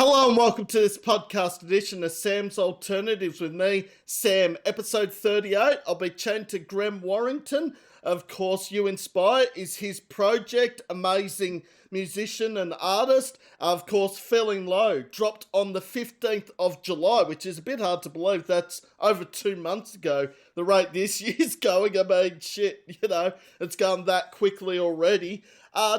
Hello and welcome to this podcast edition of Sam's Alternatives with me, Sam. Episode 38, I'll be chatting to Grem Warrington. Of course, You Inspire is his project, amazing musician and artist. Of course, Feeling Low dropped on the 15th of July, which is a bit hard to believe. That's over 2 months ago. The rate this year's going, I mean, shit, it's gone that quickly already.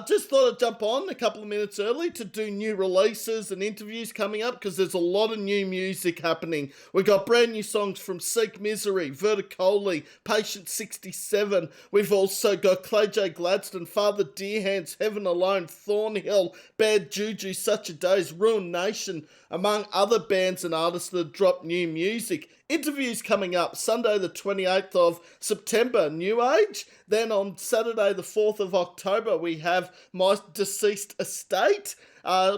Just thought I'd jump on a couple of minutes early to do new releases and interviews coming up because there's a lot of new music happening. We've got brand new songs from Seek Misery, Verticoli, Patient 67. We've also got Clay J. Gladstone, Father Deerhands, Heaven Alone, Thornhill, Bad Juju, Such a Days, Ruined Nation, among other bands and artists that drop new music. Interviews coming up Sunday the 28th of September, New Age. Then on Saturday the 4th of October, we have My Deceased Estate.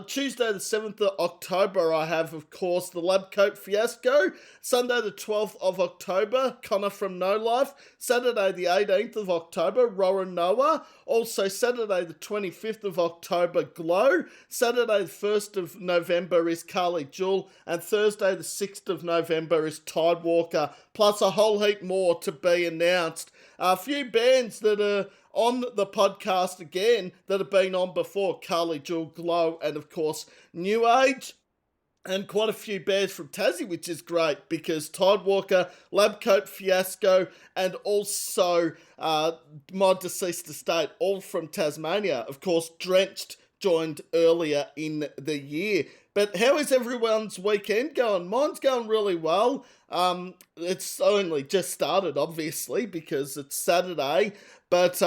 Tuesday the 7th of October, I have, of course, the Lab Coat Fiasco. Sunday the 12th of October, Connor from No Life. Saturday the 18th of October, Rowan Noah. Also Saturday the 25th of October, Glow. Saturday the 1st of November is Carly Jewel. And Thursday the 6th of November is Tidewalker. Plus a whole heap more to be announced. A few bands that are on the podcast again that have been on before, Carly Jewel, Glow, and of course New Age, and quite a few bands from Tassie, which is great because Tidewalker, Lab Coat Fiasco, and also My Deceased Estate, all from Tasmania. Of course, Drenched joined earlier in the year. But how is everyone's weekend going? Mine's going really well. It's only just started, obviously, because it's Saturday. But,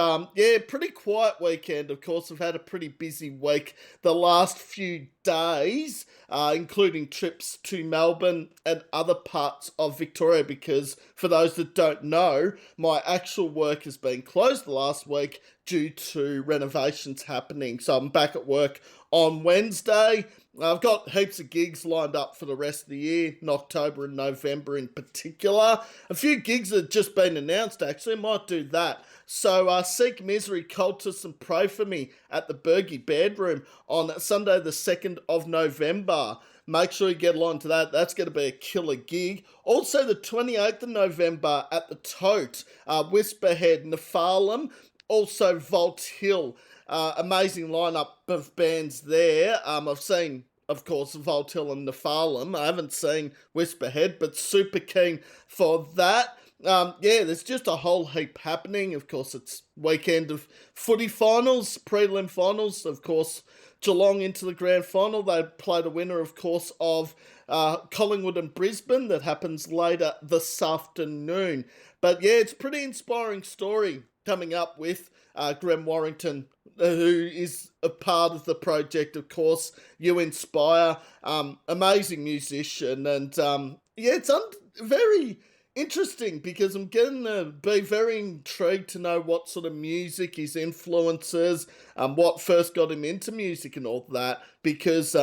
pretty quiet weekend. Of course, I've had a pretty busy week the last few days, including trips to Melbourne and other parts of Victoria, because for those that don't know, my actual work has been closed the last week due to renovations happening. So I'm back at work on Wednesday. I've got heaps of gigs lined up for the rest of the year, in October and November in particular. A few gigs have just been announced, actually. I might do that. So Seek Misery, Cultists and Pray For Me at the Bergie Bedroom on Sunday the 2nd of November. Make sure you get along to that. That's going to be a killer gig. Also the 28th of November at the Tote, Whisperhead, Nephalem, also Vault Hill. Amazing lineup of bands there. I've seen, of course, Vault Hill and Nephalem. I haven't seen Whisperhead, but super keen for that. There's just a whole heap happening. Of course, it's weekend of footy finals, prelim finals. Of course, Geelong into the grand final. They played a winner, of course, of Collingwood and Brisbane. That happens later this afternoon. But yeah, it's a pretty inspiring story coming up with Grem Warrington, who is a part of the project, of course. You Inspire, amazing musician. And it's very interesting because I'm going to be very intrigued to know what sort of music his influences, what first got him into music and all that, because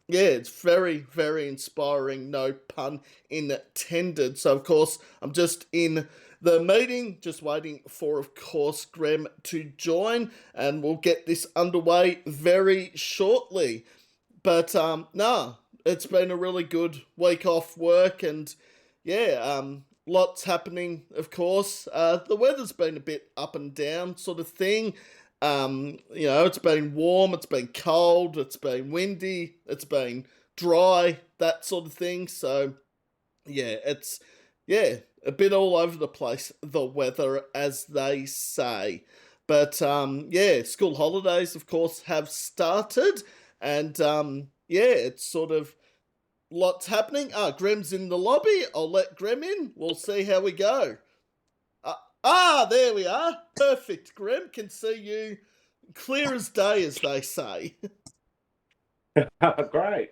it's very, very inspiring, no pun intended. So of course I'm just in the meeting, just waiting for, of course, Grem to join, and we'll get this underway very shortly. But it's been a really good week off work, and lots happening, of course. The weather's been a bit up and down sort of thing. It's been warm, it's been cold, it's been windy, it's been dry, that sort of thing. So, it's a bit all over the place, the weather, as they say. But, school holidays, of course, have started. And, it's sort of lots happening. Grem's in the lobby. I'll let Grem in. We'll see how we go. There we are. Perfect. Grem, can see you clear as day, as they say. Great.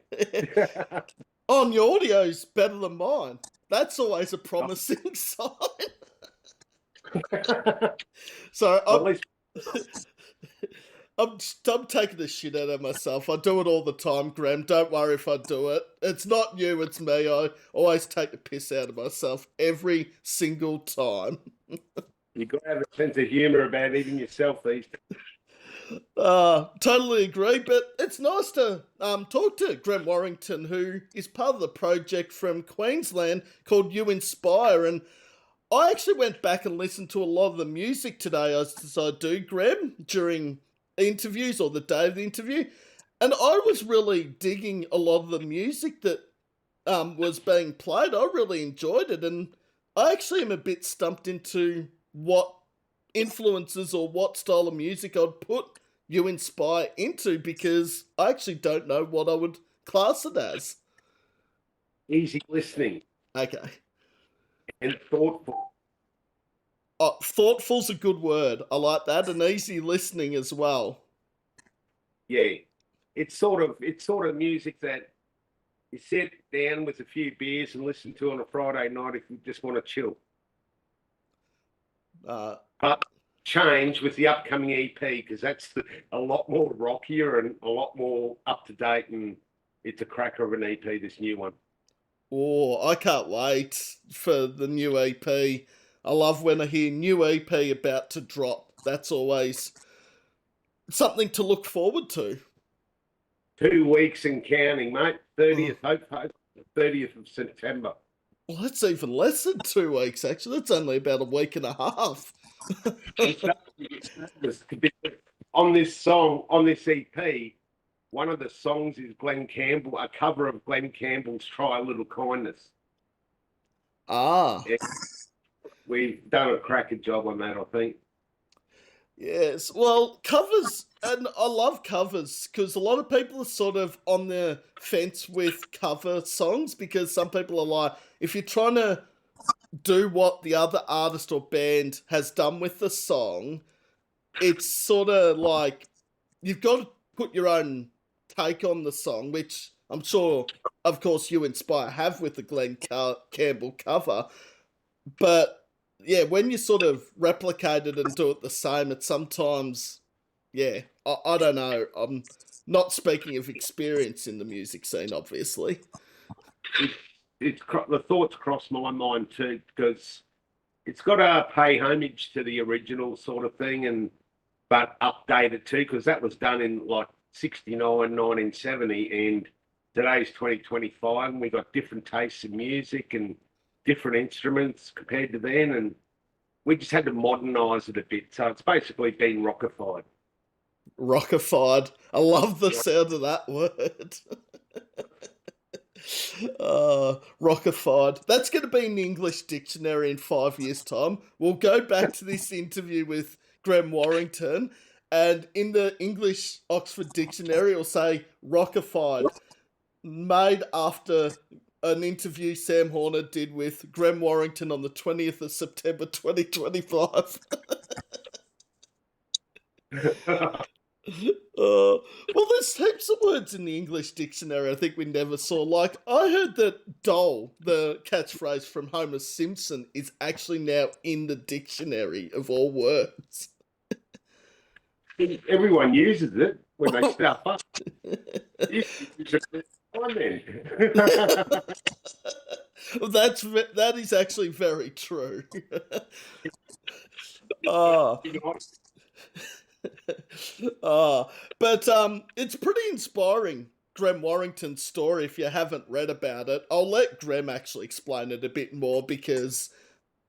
On your audio's better than mine. That's always a promising sign. So I'm taking the shit out of myself. I do it all the time, Grem. Don't worry if I do it. It's not you, it's me. I always take the piss out of myself every single time. You've got to have a sense of humour about eating yourself these days. Totally agree, but it's nice to talk to Grem Warrington, who is part of the project from Queensland called You Inspire. And I actually went back and listened to a lot of the music today, as I do, Grem, during interviews or the day of the interview. And I was really digging a lot of the music that was being played. I really enjoyed it. And I actually am a bit stumped into what influences or what style of music I'd put You Inspire into, because I actually don't know what I would class it as. Easy listening Okay. and thoughtful. Thoughtful's a good word. I like that. And easy listening as well. Yeah, it's sort of music that you sit down with a few beers and listen to on a Friday night if you just want to chill. Uh, But change with the upcoming EP because a lot more rockier and a lot more up to date, and it's a cracker of an EP. This new one. oh, I can't wait for the new EP. I love when I hear new EP about to drop. That's always something to look forward to. 2 weeks and counting, mate. 30th, hope 30th of September. Well, that's even less than 2 weeks, actually. That's only about a week and a half. On this song, on this EP, one of the songs is Glenn Campbell, a cover of Glenn Campbell's Try a Little Kindness. Ah. Yeah, we've done a cracking job on that, I think. Yes, well, covers, and I love covers because a lot of people are sort of on the fence with cover songs, because some people are like, if you're trying to do what the other artist or band has done with the song, it's sort of like you've got to put your own take on the song, which I'm sure, of course, You Inspire have with the Campbell cover. But yeah, when you sort of replicate it and do it the same, it's sometimes, yeah, I don't know. I'm not speaking of experience in the music scene, obviously. The thoughts cross my mind too, because it's got to pay homage to the original sort of thing, and but update it too, because that was done in like 69, 1970, and today's 2025, and we got different tastes in music and different instruments compared to then, and we just had to modernize it a bit. So it's basically been rockified. Rockified. I love the sound of that word. Rockified. That's going to be in the English dictionary in 5 years' time. We'll go back to this interview with Grem Warrington, and in the English Oxford Dictionary, it'll say rockified, made after an interview Sam Horner did with Grem Warrington on the 20th of September 2025. Well, there's heaps of words in the English dictionary I think we never saw. Like, I heard that dole, the catchphrase from Homer Simpson, is actually now in the dictionary of all words. Everyone uses it when they stuff up. That is actually very true. Oh. But it's pretty inspiring, Grem Warrington's story. If you haven't read about it, I'll let Grem actually explain it a bit more, because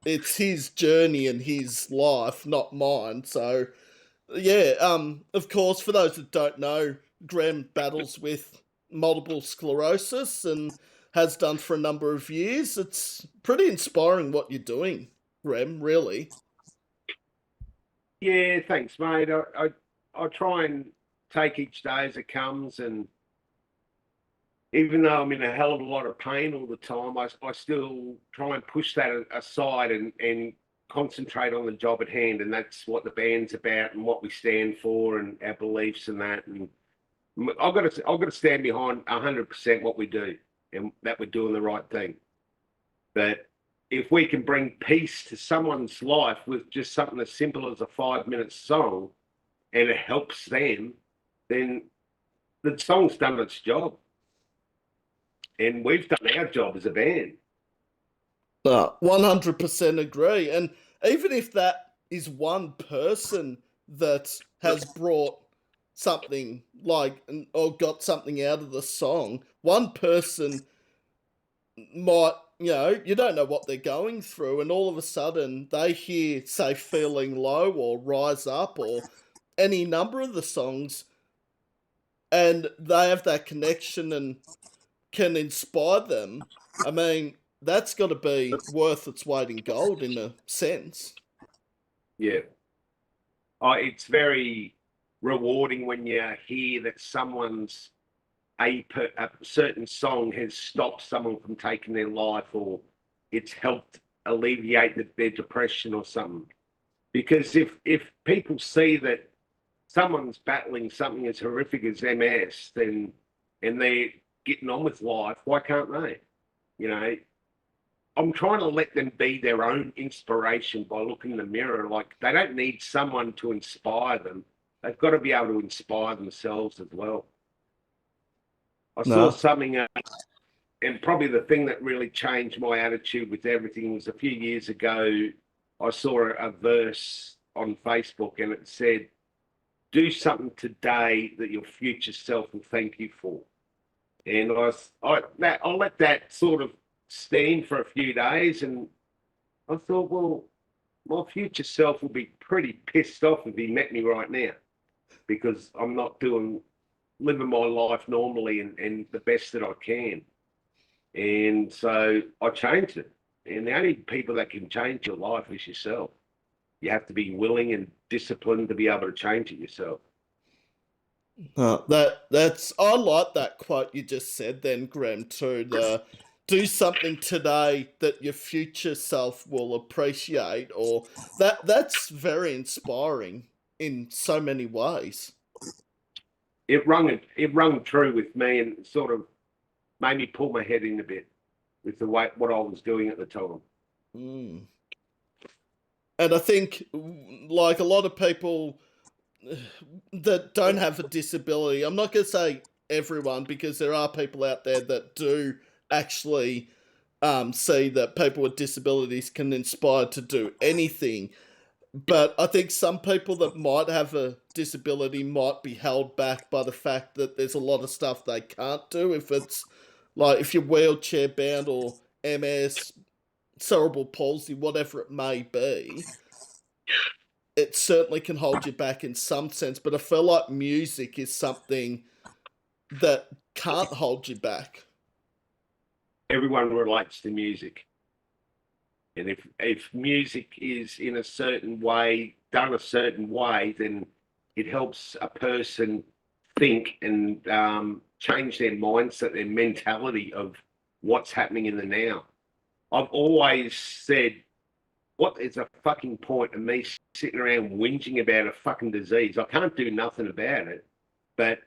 it's his journey and his life, not mine. So yeah, of course, for those that don't know, Grem battles with multiple sclerosis and has done for a number of years. It's pretty inspiring what you're doing, Grem, really. Yeah, thanks, mate. I try and take each day as it comes, and even though I'm in a hell of a lot of pain all the time, I still try and push that aside and concentrate on the job at hand, and that's what the band's about and what we stand for and our beliefs and that. And I've got to stand behind 100% what we do, and that we're doing the right thing. But if we can bring peace to someone's life with just something as simple as a 5-minute song, and it helps them, then the song's done its job. And we've done our job as a band. 100% agree. And even if that is one person that has brought something like, or got something out of the song, one person might, you don't know what they're going through, and all of a sudden they hear, say, Feeling Low or Rise Up or any number of the songs, and they have that connection and can inspire them. I mean, that's got to be worth its weight in gold in a sense. Yeah. It's very rewarding when you hear that someone's a certain song has stopped someone from taking their life, or it's helped alleviate their depression or something. Because if people see that someone's battling something as horrific as MS, then and they're getting on with life, why can't they? You know, I'm trying to let them be their own inspiration by looking in the mirror. Like, they don't need someone to inspire them. They've got to be able to inspire themselves as well. I saw No. something, and probably the thing that really changed my attitude with everything was a few years ago. I saw a verse on Facebook, and it said, "Do something today that your future self will thank you for." And I'll let that sort of stand for a few days, and I thought, well, my future self will be pretty pissed off if he met me right now, because I'm not living my life normally and the best that I can. And so I changed it. And the only people that can change your life is yourself. You have to be willing and disciplined to be able to change it yourself. That's I like that quote you just said then, Graham, too. The do something today that your future self will appreciate, or that's very inspiring in so many ways. It rung true with me, and sort of made me pull my head in a bit with the way what I was doing at the time. Mm. And I think, like a lot of people that don't have a disability, I'm not going to say everyone, because there are people out there that do actually see that people with disabilities can inspire to do anything. But I think some people that might have a disability might be held back by the fact that there's a lot of stuff they can't do. If it's like if you're wheelchair bound or MS, cerebral palsy, whatever it may be, it certainly can hold you back in some sense. But I feel like music is something that can't hold you back. Everyone relates to music. And if music is in a certain way, done a certain way, then it helps a person think and change their mindset, their mentality of what's happening in the now. I've always said, what is a fucking point of me sitting around whinging about a fucking disease? I can't do nothing about it, but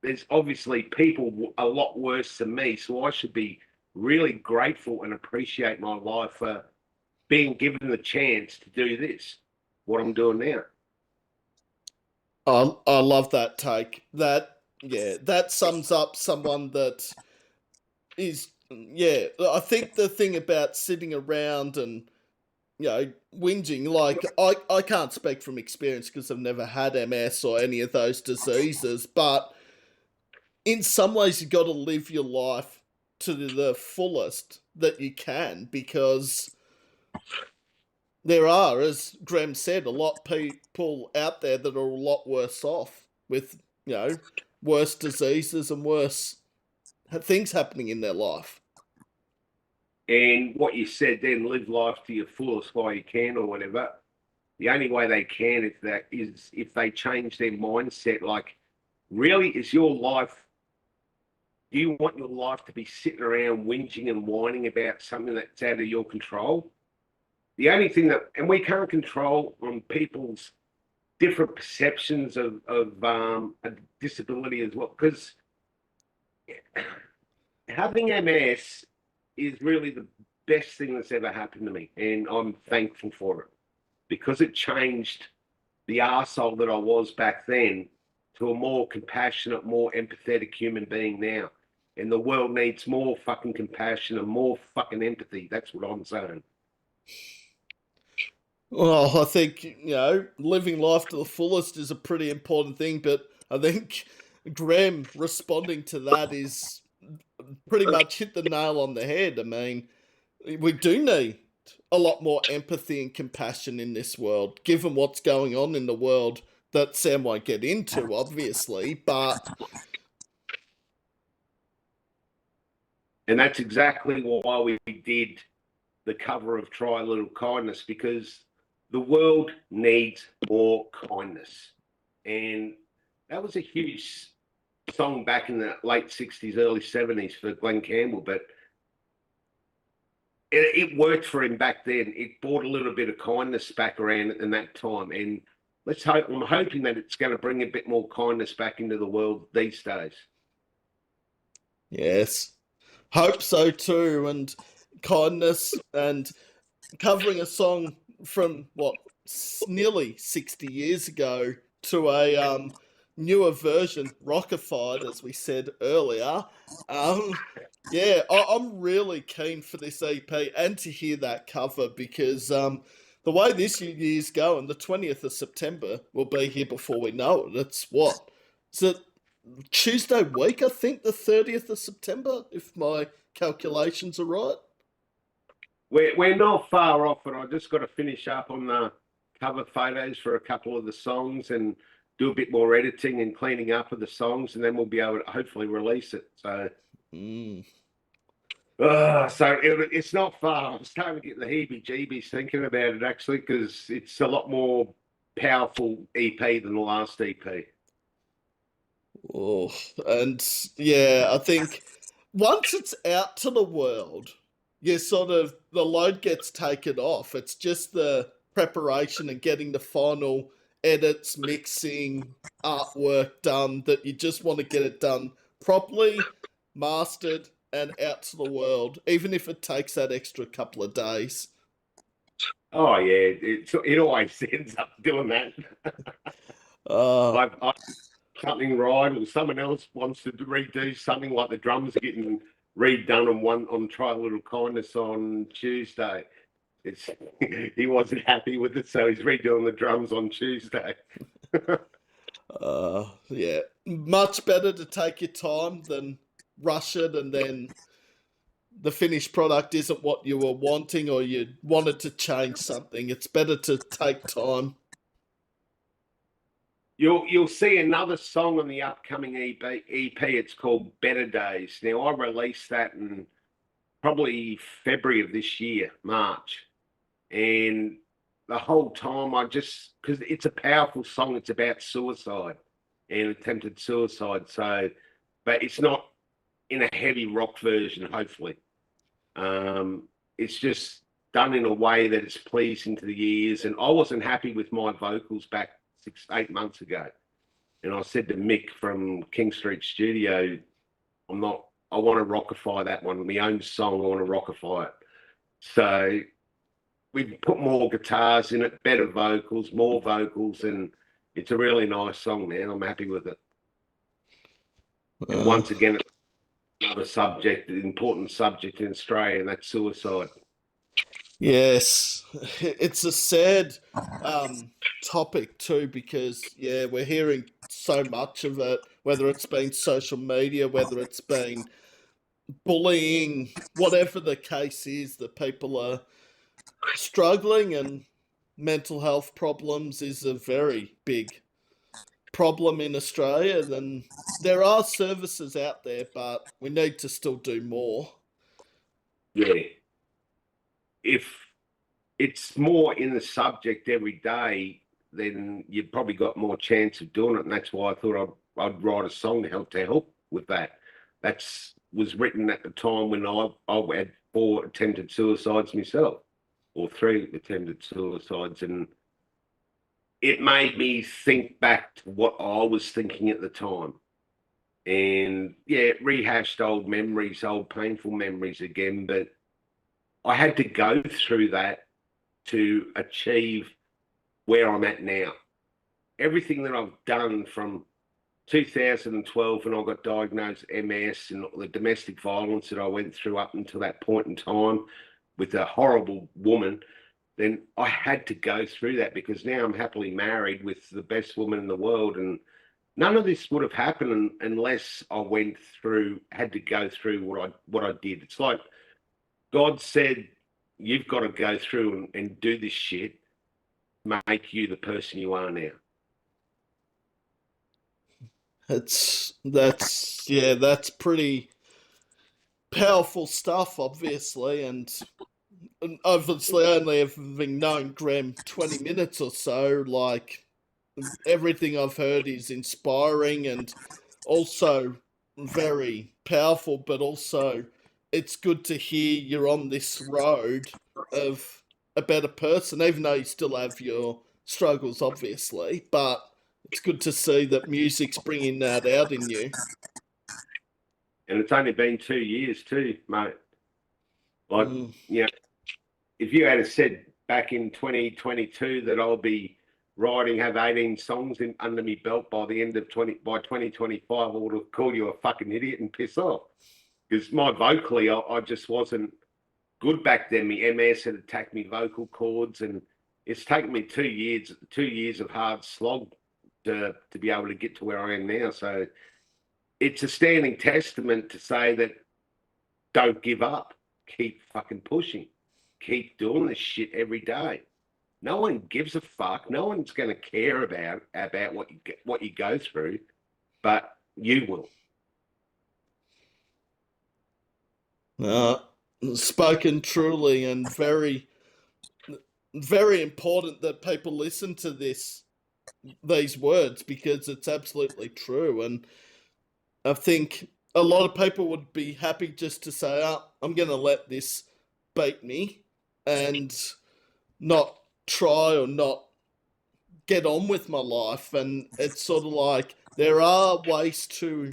there's obviously people a lot worse than me, so I should be really grateful and appreciate my life for being given the chance to do this, what I'm doing now. I love that take. That sums up someone that is, yeah. I think the thing about sitting around and whinging, like I can't speak from experience because I've never had MS or any of those diseases, but in some ways you got to live your life to the fullest that you can, because there are, as Graham said, a lot of people out there that are a lot worse off with, worse diseases and worse things happening in their life. And what you said then, live life to your fullest while you can, or whatever. The only way they can is if they change their mindset. Like, really, is your life? Do you want your life to be sitting around whinging and whining about something that's out of your control? The only thing that, and we can't control on people's different perceptions of a disability as well, because having MS is really the best thing that's ever happened to me, and I'm thankful for it, because it changed the arsehole that I was back then to a more compassionate, more empathetic human being now. And the world needs more fucking compassion and more fucking empathy. That's what I'm saying. Well, I think, living life to the fullest is a pretty important thing, but I think Graham responding to that is pretty much hit the nail on the head. I mean, we do need a lot more empathy and compassion in this world, given what's going on in the world that Sam won't get into, obviously, but And that's exactly why we did the cover of Try a Little Kindness, because the world needs more kindness. And that was a huge song back in the late 60s, early 70s for Glenn Campbell, but it worked for him back then. It brought a little bit of kindness back around in that time. And let's hope, I'm hoping that it's going to bring a bit more kindness back into the world these days. yes, hope so too. And kindness and covering a song from what nearly 60 years ago to a newer version, rockified, as we said earlier. Yeah, I'm really keen for this EP and to hear that cover because the way this year's going, the 20th of September will be here before we know it. It's what? Is it Tuesday week, I think, the 30th of September, if my calculations are right? We're not far off, and I just got to finish up on the cover photos for a couple of the songs and do a bit more editing and cleaning up of the songs, and then we'll be able to hopefully release it. So, it's not far. I'm starting to get the heebie-jeebies thinking about it actually, because it's a lot more powerful EP than the last EP. Oh, and yeah, I think once it's out to the world, you sort of the load gets taken off. It's just the preparation and getting the final edits, mixing, artwork done that you just want to get it done properly, mastered, and out to the world, even if it takes that extra couple of days. Oh yeah, it always ends up doing that. Uh, I something right, or someone else wants to redo something, like the drums are getting redone on Try a Little Kindness on Tuesday. It's he wasn't happy with it, so he's redoing the drums on Tuesday. yeah, much better to take your time than rush it and then the finished product isn't what you were wanting or you wanted to change something. It's better to take time. You'll see another song on the upcoming EP. It's called Better Days. Now I released that in probably February of this year, March, and the whole time I just, because it's a powerful song. It's about suicide and attempted suicide. So, but it's not in a heavy rock version. Hopefully, it's just done in a way that it's pleasing to the ears. And I wasn't happy with my vocals back 6-8 months ago, and I said to Mick from King Street Studio, I'm not. I want to rockify that one. My own song. I want to rockify it. So we put more guitars in it, better vocals, more vocals, and it's a really nice song, man. I'm happy with it. And once again, another subject, an important subject in Australia, and that's suicide. Yes, it's a sad topic too because yeah, we're hearing so much of it. Whether it's been social media, whether it's been bullying, whatever the case is, that people are struggling and mental health problems is a very big problem in Australia. Then there are services out there, but we need to still do more. Yeah. If it's more in the subject every day, then you've probably got more chance of doing it. And that's why I thought I'd write a song to help with that. That's was written at the time when I had 4 attempted suicides myself, or 3 attempted suicides, and it made me think back to what I was thinking at the time. And yeah, it rehashed old memories, old painful memories again. But I had to go through that to achieve where I'm at now. Everything that I've done from 2012 when I got diagnosed MS and the domestic violence that I went through up until that point in time with a horrible woman, then I had to go through that because now I'm happily married with the best woman in the world, and none of this would have happened unless I had to go through what I did. It's like God said, you've got to go through and do this shit, make you the person you are now. That's pretty powerful stuff, obviously, and obviously only having known Graham 20 minutes or so, like everything I've heard is inspiring and also very powerful, but also it's good to hear you're on this road of a better person, even though you still have your struggles, obviously, but it's good to see that music's bringing that out in you. And it's only been 2 years too, mate. Like, Mm. if you had said back in 2022 that I'll be have 18 songs under me belt by the end of 2025, I would have called you a fucking idiot and piss off. Because my vocally, I just wasn't good back then. My MS had attacked me vocal cords, and it's taken me 2 years of hard slog to be able to get to where I am now. So it's a standing testament to say that don't give up, keep fucking pushing, keep doing this shit every day. No one gives a fuck. No one's going to care about what you go through, but you will. Spoken truly, and very, very important that people listen to these words, because it's absolutely true. And I think a lot of people would be happy just to say, "Oh, I'm going to let this beat me," and not try or not get on with my life. And it's sort of like there are ways to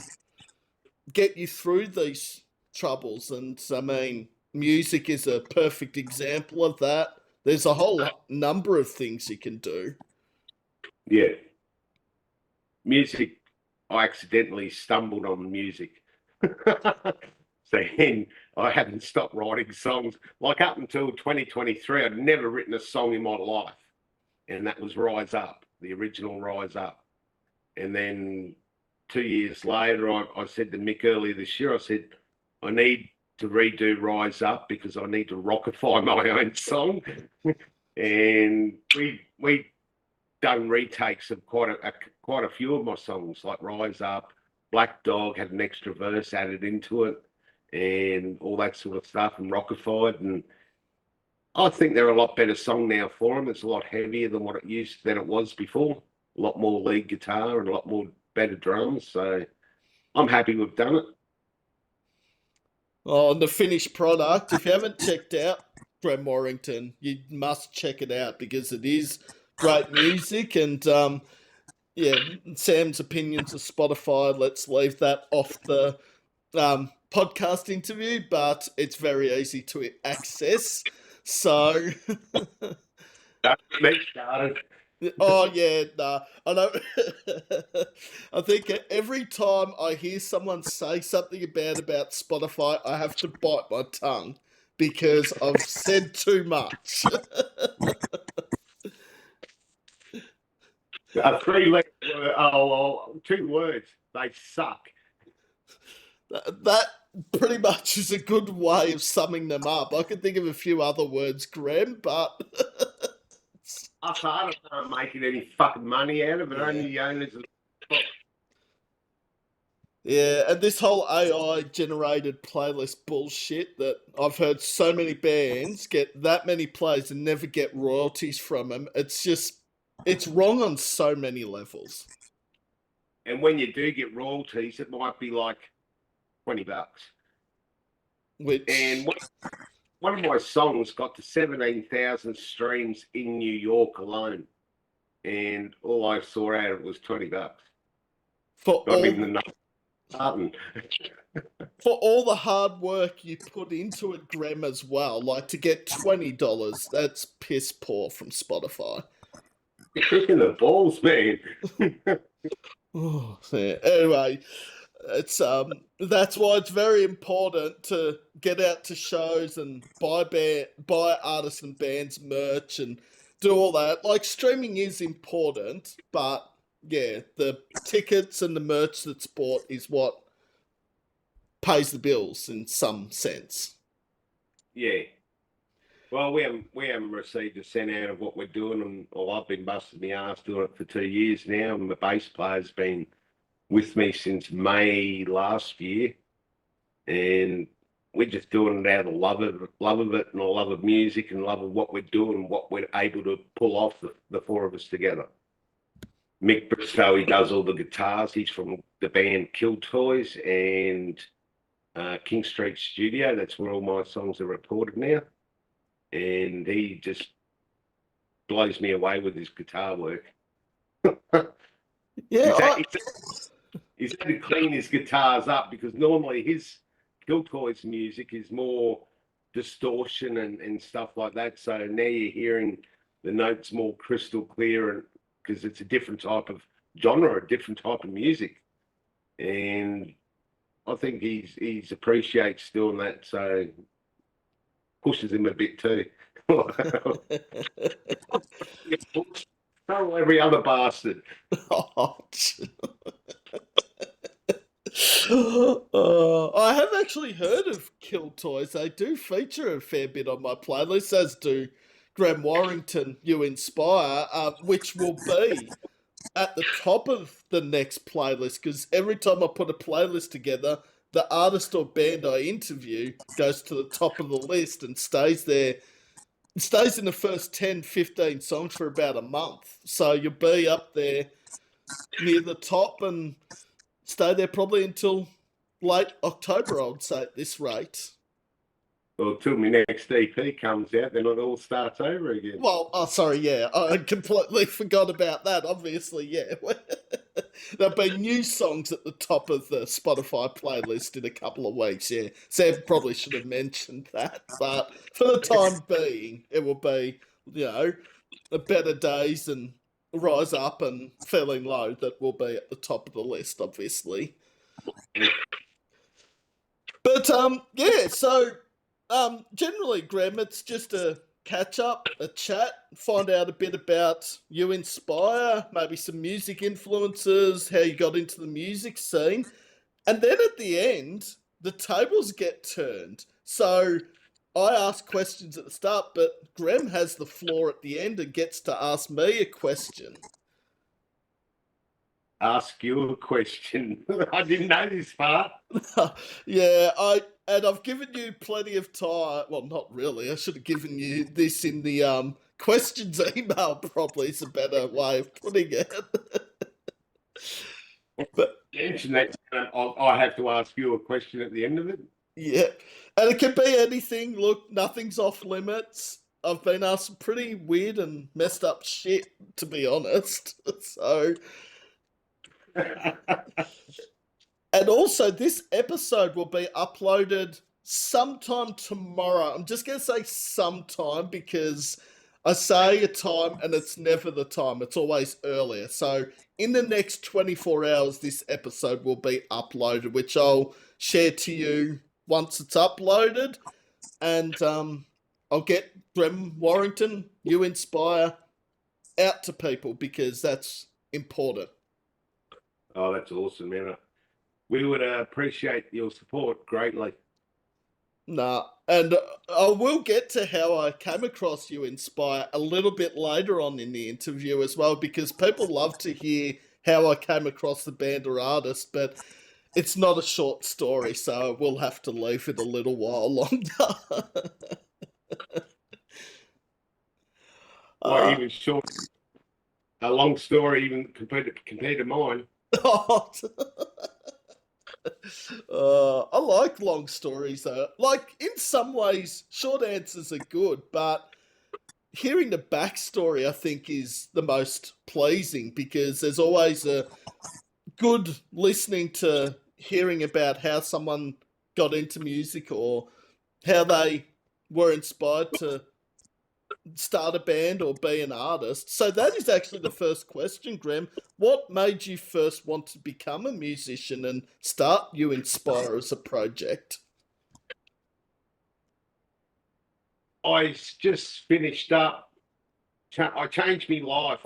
get you through these troubles. And I mean, music is a perfect example of that. There's a whole number of things you can do. Yeah. Music, I accidentally stumbled on music. So then I hadn't stopped writing songs. Like up until 2023, I'd never written a song in my life. And that was Rise Up, the original Rise Up. And then 2 years later, I said to Mick earlier this year, I said, I need to redo Rise Up because I need to rockify my own song. And we done retakes of quite a few of my songs, like Rise Up, Black Dog had an extra verse added into it, and all that sort of stuff, and rockified. And I think they're a lot better song now for them. It's a lot heavier than it was before. A lot more lead guitar and a lot more better drums. So I'm happy we've done it. Oh, and the finished product, if you haven't checked out Grem Warrington, you must check it out, because it is great music. And yeah, Sam's opinions of Spotify, let's leave that off the podcast interview, but it's very easy to access. So Don't get me started. oh yeah, nah. I know. I think every time I hear someone say something about Spotify, I have to bite my tongue because I've said too much. Two words. They suck. That pretty much is a good way of summing them up. I can think of a few other words, Graham, but Us artists aren't making any fucking money out of it. Yeah. Only the owners of yeah, and this whole AI generated playlist bullshit that I've heard so many bands get that many plays and never get royalties from them. It's wrong on so many levels. And when you do get royalties, it might be like $20. Which And one of my songs got to 17,000 streams in New York alone, and all I saw out of it was $20. for Not all even enough. for all the hard work you put into it, Grem, as well, like to get $20, that's piss poor from Spotify. You're kicking the balls, man. Oh, yeah. Anyway, it's that's why it's very important to get out to shows and buy artists and bands merch and do all that. Like streaming is important, but yeah, the tickets and the merch that's bought is what pays the bills in some sense. Yeah. Well, we haven't received a cent out of what we're doing, and I've been busting my ass doing it for 2 years now. And the bass player's been with me since May last year, and we're just doing it out of love of it, and a love of music, and love of what we're doing, and what we're able to pull off the four of us together. Mick Bristow, he does all the guitars. He's from the band Kill Toys and King Street Studio. That's where all my songs are recorded now, and he just blows me away with his guitar work. Yeah, He's had to clean his guitars up, because normally his Kill Toys music is more distortion and stuff like that. So now you're hearing the notes more crystal clear, and because it's a different type of genre, a different type of music. And I think he's appreciates doing that, so pushes him a bit too. So every other bastard. I have actually heard of Kill Toys. They do feature a fair bit on my playlist, as do Grem Warrington, You Inspire, which will be at the top of the next playlist, because every time I put a playlist together, the artist or band I interview goes to the top of the list and stays there. It stays in the first 10, 15 songs for about a month. So you'll be up there near the top and stay there probably until late October, I would say, at this rate. Well, till my next EP comes out, then it all starts over again. Well, oh, sorry, yeah, I completely forgot about that. Obviously, yeah. There'll be new songs at the top of the Spotify playlist in a couple of weeks, yeah. Sam probably should have mentioned that, but for the time being, it will be, the Better Days and Rise Up and Feeling Low that will be at the top of the list, obviously. But yeah, so generally, Graham, it's just a catch up, a chat, find out a bit about You Inspire, maybe some music influences, how you got into the music scene, and then at the end, the tables get turned. So I ask questions at the start, but Graham has the floor at the end and gets to ask me a question. Ask you a question. I didn't know this part. Yeah, I've given you plenty of time. Well, not really. I should have given you this in the questions email. Probably is a better way of putting it. But Mention that I have to ask you a question at the end of it. yeah, and it can be anything. Look, nothing's off limits. I've been asked some pretty weird and messed up shit, to be honest. So, and also, this episode will be uploaded sometime tomorrow. I'm just going to say sometime because I say a time and it's never the time. It's always earlier. So, in the next 24 hours, this episode will be uploaded, which I'll share to you once it's uploaded. And I'll get Grem Warrington, You Inspire, out to people because that's important. Oh, that's awesome, man. We would appreciate your support greatly. Nah, and I will get to how I came across You Inspire a little bit later on in the interview as well, because people love to hear how I came across the band or artist, but it's not a short story, so we'll have to leave it a little while longer. Well, even short, a long story, even compared to mine. I like long stories though. Like, in some ways, short answers are good, but hearing the backstory, I think, is the most pleasing because there's always a good listening to hearing about how someone got into music or how they were inspired to start a band or be an artist. So that is actually the first question, Graham. What made you first want to become a musician and start You Inspire as a project? I just finished up. I changed my life.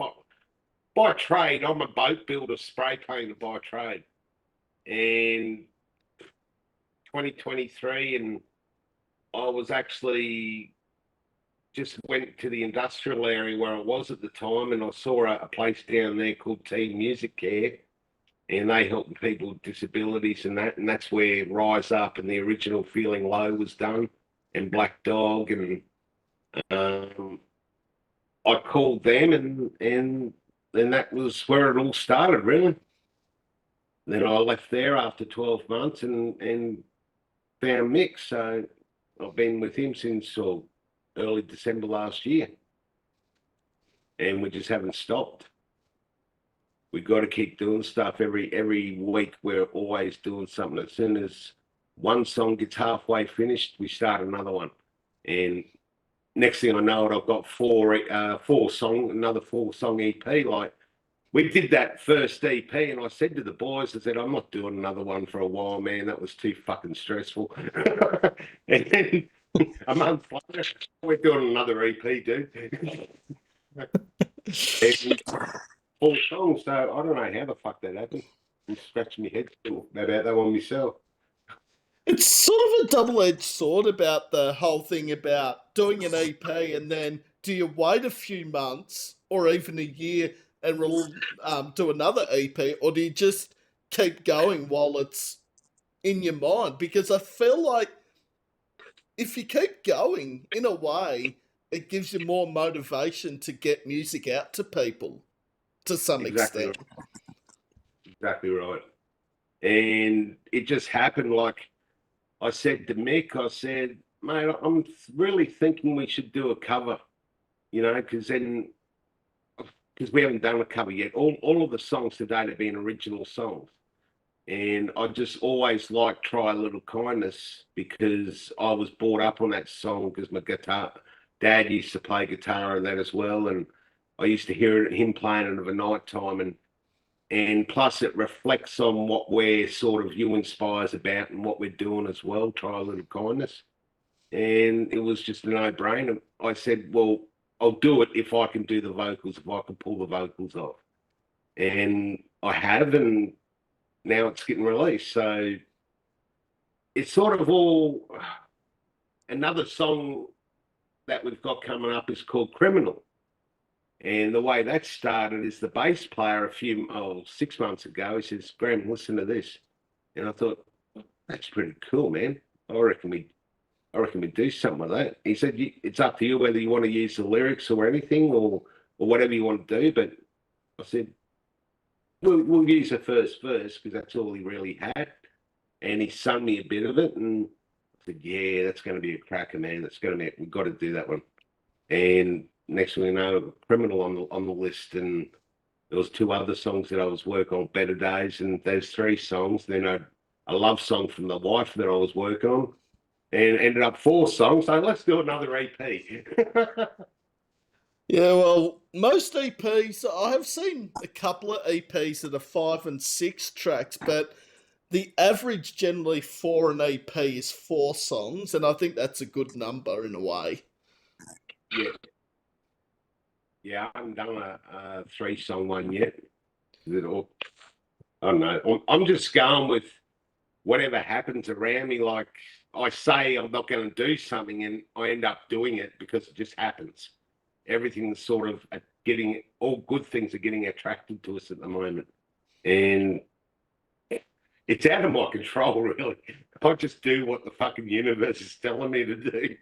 by trade, I'm a boat builder, spray painter by trade. And 2023, and I was actually just went to the industrial area where I was at the time, and I saw a place down there called Team Music Care, and they help people with disabilities and that, and that's where Rise Up and the original Feeling Low was done, and Black Dog, and um, I called them, and then that was where it all started, really. Then I left there after 12 months and found Mick, so I've been with him since early December last year, and we just haven't stopped. We've got to keep doing stuff every week. We're always doing something. As soon as one song gets halfway finished, we start another one, and next thing I know, I've got another 4-song EP. Like, we did that first EP, and I said to the boys, I said, I'm not doing another one for a while, man. That was too fucking stressful. And then a month later, we're doing another EP, dude. And 4 songs, so I don't know how the fuck that happened. I'm scratching my head about that one myself. It's sort of a double-edged sword about the whole thing about doing an EP, and then do you wait a few months or even a year and do another EP, or do you just keep going while it's in your mind? Because I feel like if you keep going, in a way, it gives you more motivation to get music out to people to some Exactly, extent. exactly right. And it just happened. Like I said to Mick, I said, mate, I'm really thinking we should do a cover, because we haven't done a cover yet. All of the songs today have been original songs. And I just always like Try a Little Kindness because I was brought up on that song because my dad used to play guitar and that as well. And I used to hear him playing it of a night time. And plus it reflects on what we're sort of You Inspires about and what we're doing as well, Try a Little Kindness. And it was just a no-brainer. I said, well, I'll do it if I can do the vocals, if I can pull the vocals off. And I have, and now it's getting released. So it's sort of all. Another song that we've got coming up is called Criminal. And the way that started is the bass player 6 months ago, he says, Graham, listen to this. And I thought, that's pretty cool, man. I reckon we do something with that. He said, it's up to you whether you want to use the lyrics or anything or whatever you want to do. But I said, we'll use the first verse because that's all he really had. And he sung me a bit of it. And I said, yeah, that's going to be a cracker, man. We've got to do that one. And next thing you know, Criminal on the list. And there was 2 other songs that I was working on, Better Days. And there's 3 songs. Then a love song from the wife that I was working on. And ended up 4 songs. So let's do another EP. Yeah, well, most EPs, I have seen a couple of EPs that are 5 and 6 tracks, but the average generally for an EP is 4 songs, and I think that's a good number in a way. Yeah. Yeah, I haven't done a 3-song one yet. I don't know. I'm just going with whatever happens around me. Like I say, I'm not going to do something, and I end up doing it because it just happens. Everything's sort of all good things are getting attracted to us at the moment, and it's out of my control, really. I just do what the fucking universe is telling me to do.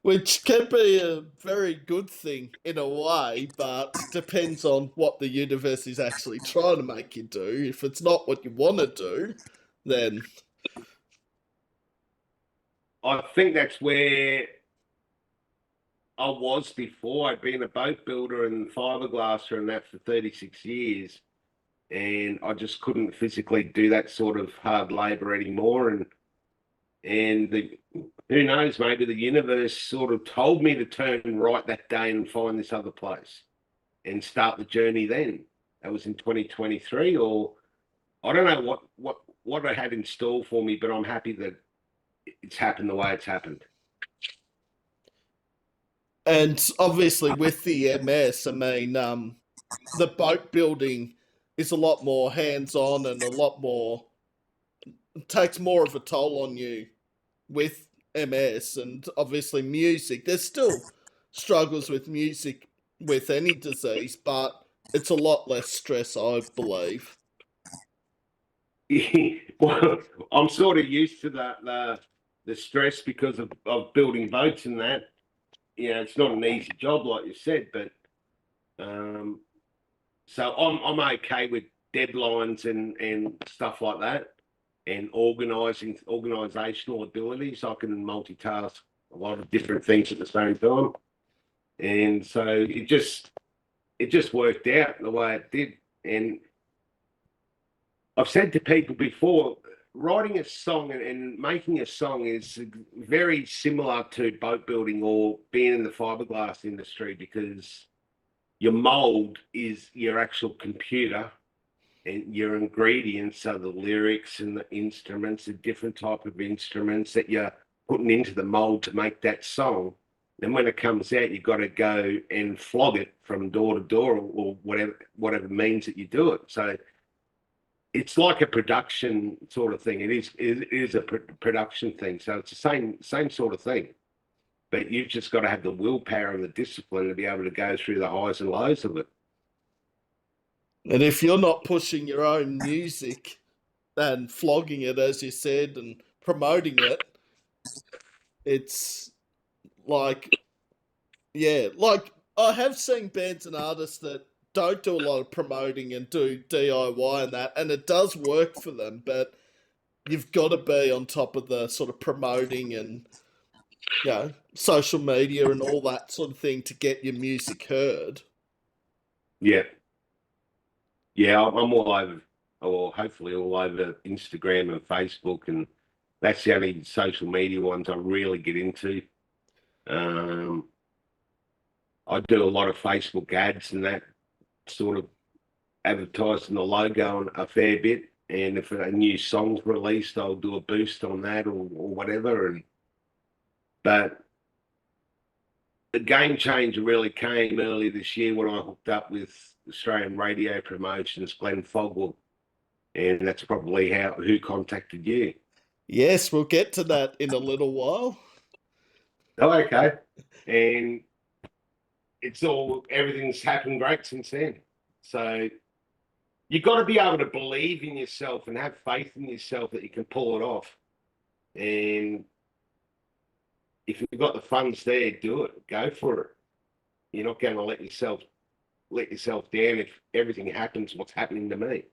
Which can be a very good thing in a way, but depends on what the universe is actually trying to make you do. If it's not what you want to do, then I think that's where I was before. I'd been a boat builder and fiberglasser and that for 36 years. And I just couldn't physically do that sort of hard labor anymore. And who knows, maybe the universe sort of told me to turn right that day and find this other place and start the journey then. That was in 2023, or I don't know what I had in store for me, but I'm happy that it's happened the way it's happened. And obviously with the MS, I mean, the boat building is a lot more hands-on and a lot more takes more of a toll on you with MS, and obviously music. There's still struggles with music with any disease, but it's a lot less stress, I believe. Well, I'm sort of used to the stress because of building boats and that. It's not an easy job, like you said, but um, so I'm okay with deadlines and stuff like that, and organizational abilities. I can multitask a lot of different things at the same time, and so it just worked out the way it did. And I've said to people before, writing a song and making a song is very similar to boat building or being in the fiberglass industry, because your mold is your actual computer, and your ingredients are the lyrics and the instruments, the different type of instruments that you're putting into the mold to make that song. Then when it comes out, you've got to go and flog it from door to door, or whatever means that you do it. So it's like a production sort of thing. It is a production thing. So it's the same sort of thing. But you've just got to have the willpower and the discipline to be able to go through the highs and lows of it. And if you're not pushing your own music and flogging it, as you said, and promoting it, it's like, yeah, like I have seen bands and artists that don't do a lot of promoting and do DIY and that, and it does work for them, but you've got to be on top of the sort of promoting and, social media and all that sort of thing to get your music heard. Yeah. Yeah, I'm all over, or hopefully all over Instagram and Facebook, and that's the only social media ones I really get into. Um, I do a lot of Facebook ads and that, sort of advertising the logo on a fair bit. And if a new song's released, I'll do a boost on that, or whatever. But the game changer really came early this year when I hooked up with Australian radio promotions, Glenn Fogwell, and that's probably who contacted you. Yes, we'll get to that in a little while. Oh, okay. And everything's happened great since then. So you've got to be able to believe in yourself and have faith in yourself that you can pull it off. And if you've got the funds there, do it. Go for it. You're not going to let yourself down if everything happens what's happening to me.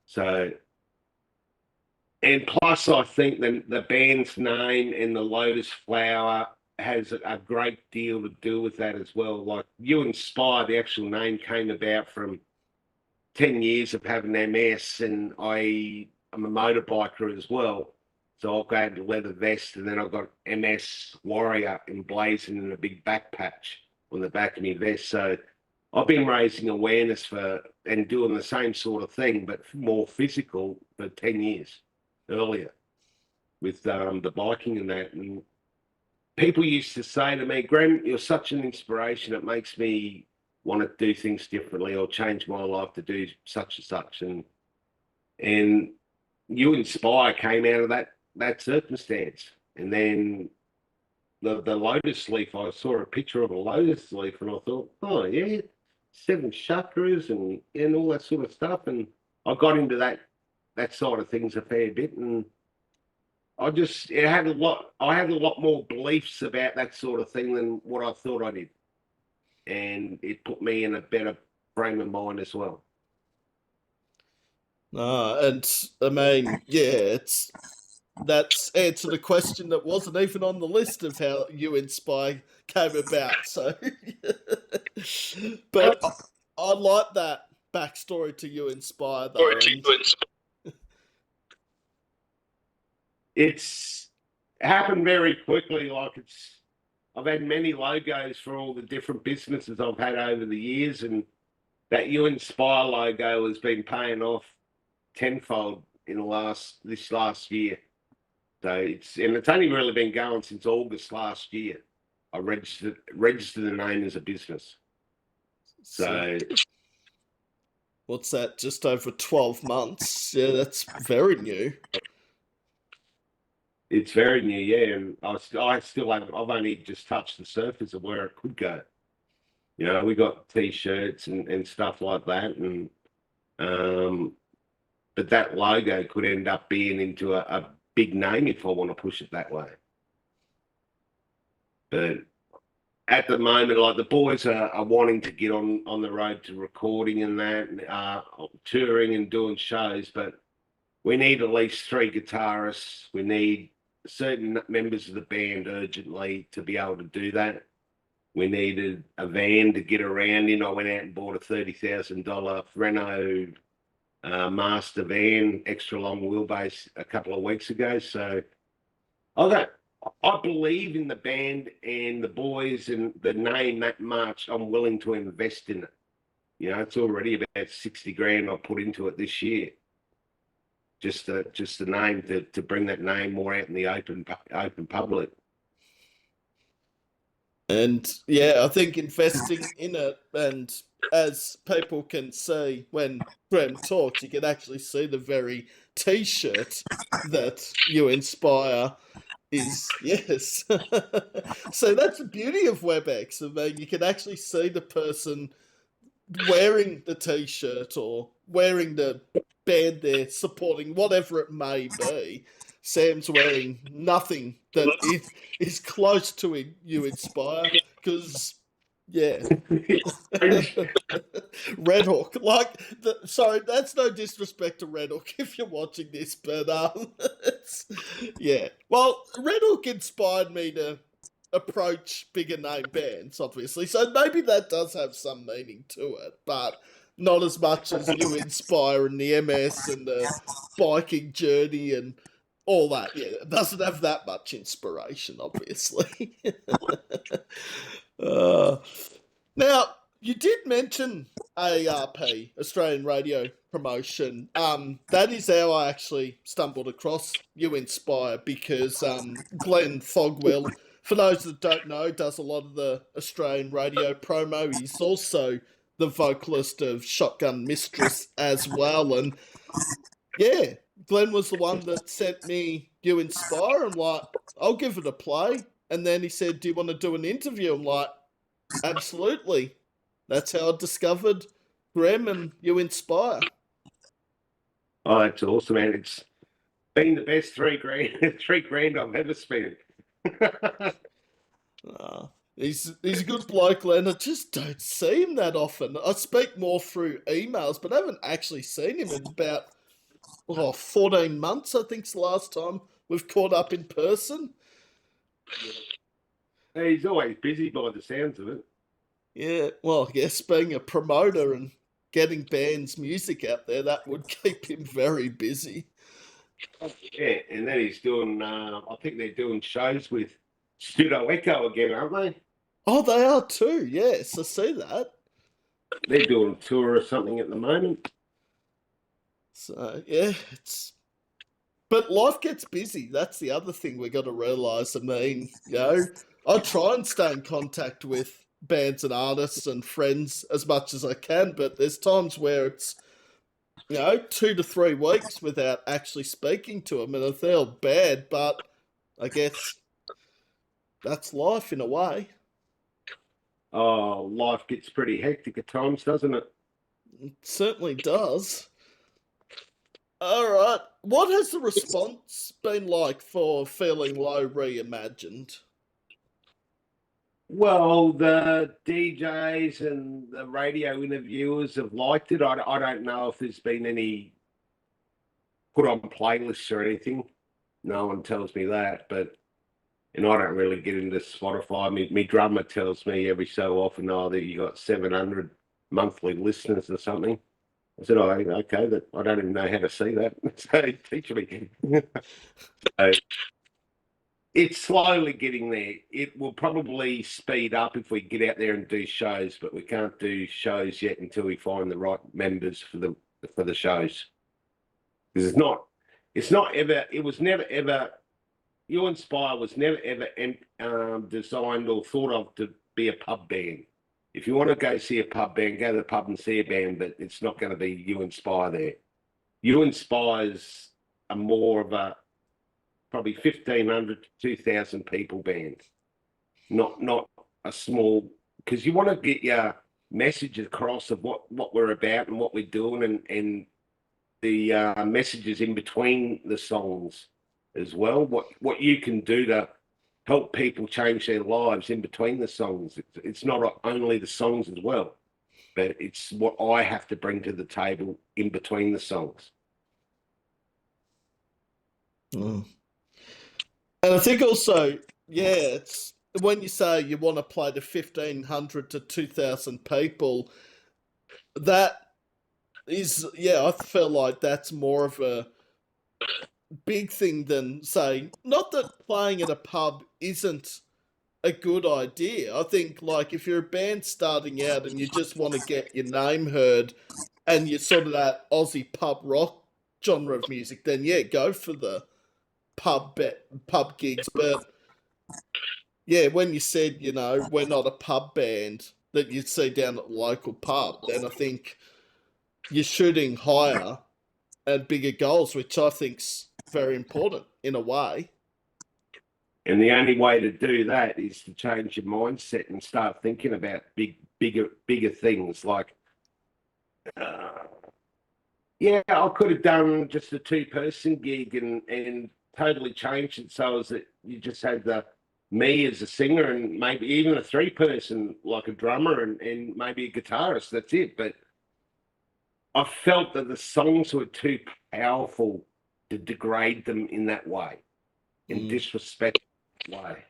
So, and plus, I think the band's name and the lotus flower has a great deal to do with that as well. Like You Inspire, the actual name came about from 10 years of having MS, and I'm a motorbiker as well. So I've got a leather vest, and then I've got MS Warrior emblazoned in a big back patch on the back of my vest. So I've been raising awareness for and doing the same sort of thing, but more physical, for 10 years earlier with the biking and that. And people used to say to me, Grem, you're such an inspiration. It makes me want to do things differently or change my life to do such and such. And You Inspire came out of that circumstance. And then the lotus leaf, I saw a picture of a lotus leaf and I thought, oh yeah, 7 chakras and all that sort of stuff. And I got into that side of things a fair bit, and I had a lot more beliefs about that sort of thing than what I thought I did. And it put me in a better frame of mind as well. And I mean, yeah, that's answered a question that wasn't even on the list of how You Inspire came about. So, but I like that backstory to You Inspire though, and It's happened very quickly. I've had many logos for all the different businesses I've had over the years, and that You Inspire logo has been paying off tenfold in this last year. So it's only really been going since August last year. I registered the name as a business. So what's that? Just over 12 months. Yeah, that's very new. it's very new, yeah. And I still haven't. I've only just touched the surface of where it could go. You know, we got t-shirts and stuff like that, and but that logo could end up being into a big name if I want to push it that way. But at the moment, like the boys are wanting to get on the road to recording and that, touring and doing shows, but we need at least 3 guitarists. We need certain members of the band urgently to be able to do that. We needed a van to get around in. I went out and bought a $30,000 Renault master van, extra long wheelbase a couple of weeks ago. So I believe in the band and the boys and the name that much. I'm willing to invest in it. You know, it's already about 60 grand I put into it this year. Just the name to bring that name more out in the open public. And yeah, I think investing in it, and as people can see when Graham talks, you can actually see the very t-shirt that you inspire is, yes. So that's the beauty of WebEx. I mean, you can actually see the person wearing the t-shirt or wearing the band they're supporting, whatever it may be. Sam's wearing nothing that is close to you inspire, because yeah. Red Hawk, like, sorry, that's no disrespect to Red Hawk if you're watching this, but yeah. Well, Red Hawk inspired me to approach bigger name bands, obviously, so maybe that does have some meaning to it, but not as much as you inspire in the MS and the biking journey and all that. Yeah, it doesn't have that much inspiration, obviously. uh, Now, you did mention ARP, Australian Radio Promotion. That is how I actually stumbled across You Inspire, because Glenn Fogwell, for those that don't know, does a lot of the Australian radio promo. He's also the vocalist of Shotgun Mistress as well. And yeah, Glenn was the one that sent me You Inspire. I'm like, I'll give it a play. And then he said, do you want to do an interview? I'm like, absolutely. That's how I discovered Grem and You Inspire. Oh, that's awesome, man. It's been the best 3 grand, 3 grand I've ever spent. He's a good bloke, Len. I just don't see him that often. I speak more through emails, but I haven't actually seen him in about 14 months, I think's the last time we've caught up in person. He's always busy by the sounds of it. Yeah, well, yes, being a promoter and getting bands' music out there, that would keep him very busy. Yeah, and then he's doing, I think they're doing shows with Studio Echo again, aren't they? Oh, they are too, yes, I see that. They're doing a tour or something at the moment. So, yeah, but life gets busy. That's the other thing we got to realise. I mean, I try and stay in contact with bands and artists and friends as much as I can, but there's times where it's 2 to 3 weeks without actually speaking to them, and I feel bad, but I guess that's life in a way. Oh, life gets pretty hectic at times, doesn't it? It certainly does. All right, what has the response been like for Feeling Low Reimagined? Well, the DJs and the radio interviewers have liked it. I don't know if there's been any put on playlists or anything. No one tells me that, but and I don't really get into Spotify. My drummer tells me every so often, oh, that you got 700 monthly listeners or something. I said, oh, okay, that I don't even know how to see that. So teach me. So, it's slowly getting there. It will probably speed up if we get out there and do shows, but we can't do shows yet until we find the right members for the shows. Because it was never ever You Inspire was never ever designed or thought of to be a pub band. If you want to go see a pub band, go to the pub and see a band, but it's not going to be You Inspire there. You Inspire's a more of a probably 1,500 to 2,000 people band, not a small, because you want to get your message across of what we're about and what we're doing, and the messages in between the songs as well. What you can do to help people change their lives in between the songs. It's not only the songs as well, but it's what I have to bring to the table in between the songs. Mm. And I think also, yeah, it's when you say you want to play to 1,500 to 2,000 people, that is, yeah, I feel like that's more of a big thing than say, not that playing at a pub isn't a good idea. I think, like, if you're a band starting out and you just want to get your name heard and you're sort of that Aussie pub rock genre of music, then yeah, go for the pub gigs. But yeah, when you said, we're not a pub band that you'd see down at the local pub, then I think you're shooting higher and bigger goals, which I think's very important in a way. And the only way to do that is to change your mindset and start thinking about bigger things. Like, yeah, I could have done just a two-person gig and totally changed it so as that you just had me as a singer and maybe even a three-person, like a drummer and maybe a guitarist. That's it. But I felt that the songs were too powerful to degrade them in that way, in disrespectful way.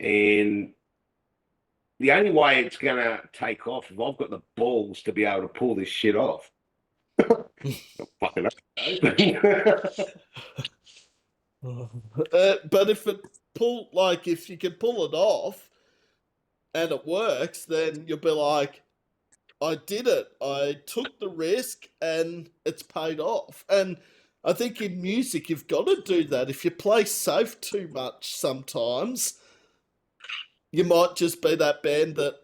And the only way it's going to take off if I've got the balls to be able to pull this shit off. Fucking but if you can pull it off and it works, then you'll be like, I did it. I took the risk and it's paid off. And I think in music, you've got to do that. If you play safe too much sometimes, you might just be that band that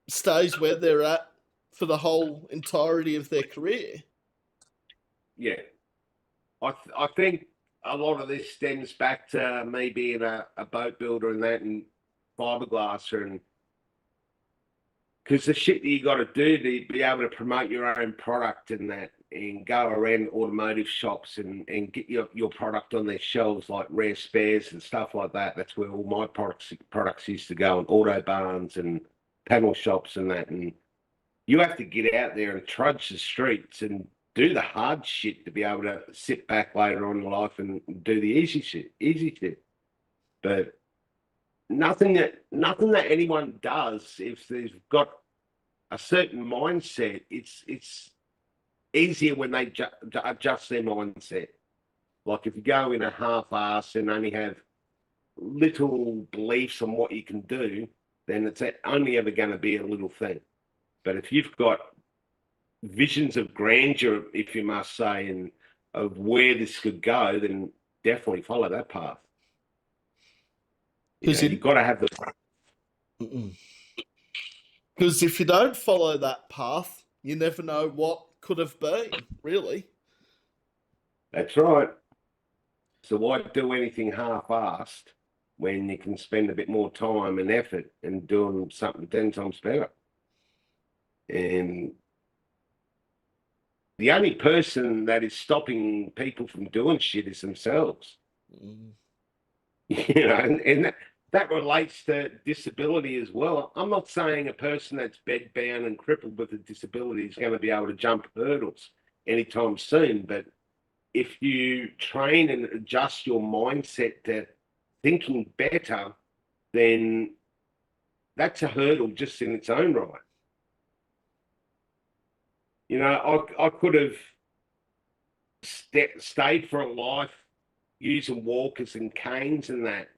stays where they're at for the whole entirety of their career. Yeah. I think a lot of this stems back to me being a boat builder and that, and fiberglasser, and because the shit that you got to do to be able to promote your own product and that, and go around automotive shops and get your product on their shelves, like Rare Spares and stuff like that. That's where all my products used to go, and auto barns and panel shops and that. And you have to get out there and trudge the streets and do the hard shit to be able to sit back later on in life and do the easy shit. But nothing that anyone does, if they've got a certain mindset, it's easier when they adjust their mindset. Like if you go in a half-ass and only have little beliefs on what you can do, then it's only ever going to be a little thing. But if you've got visions of grandeur, if you must say, and of where this could go, then definitely follow that path. You've got to have the... Because if you don't follow that path, you never know what could have been, really. That's right. So why do anything half-assed when you can spend a bit more time and effort and doing something 10 times better? And the only person that is stopping people from doing shit is themselves. And that relates to disability as well. I'm not saying a person that's bedbound and crippled with a disability is going to be able to jump hurdles anytime soon, but if you train and adjust your mindset to thinking better, then that's a hurdle just in its own right. I could have stayed for a life using walkers and canes and that.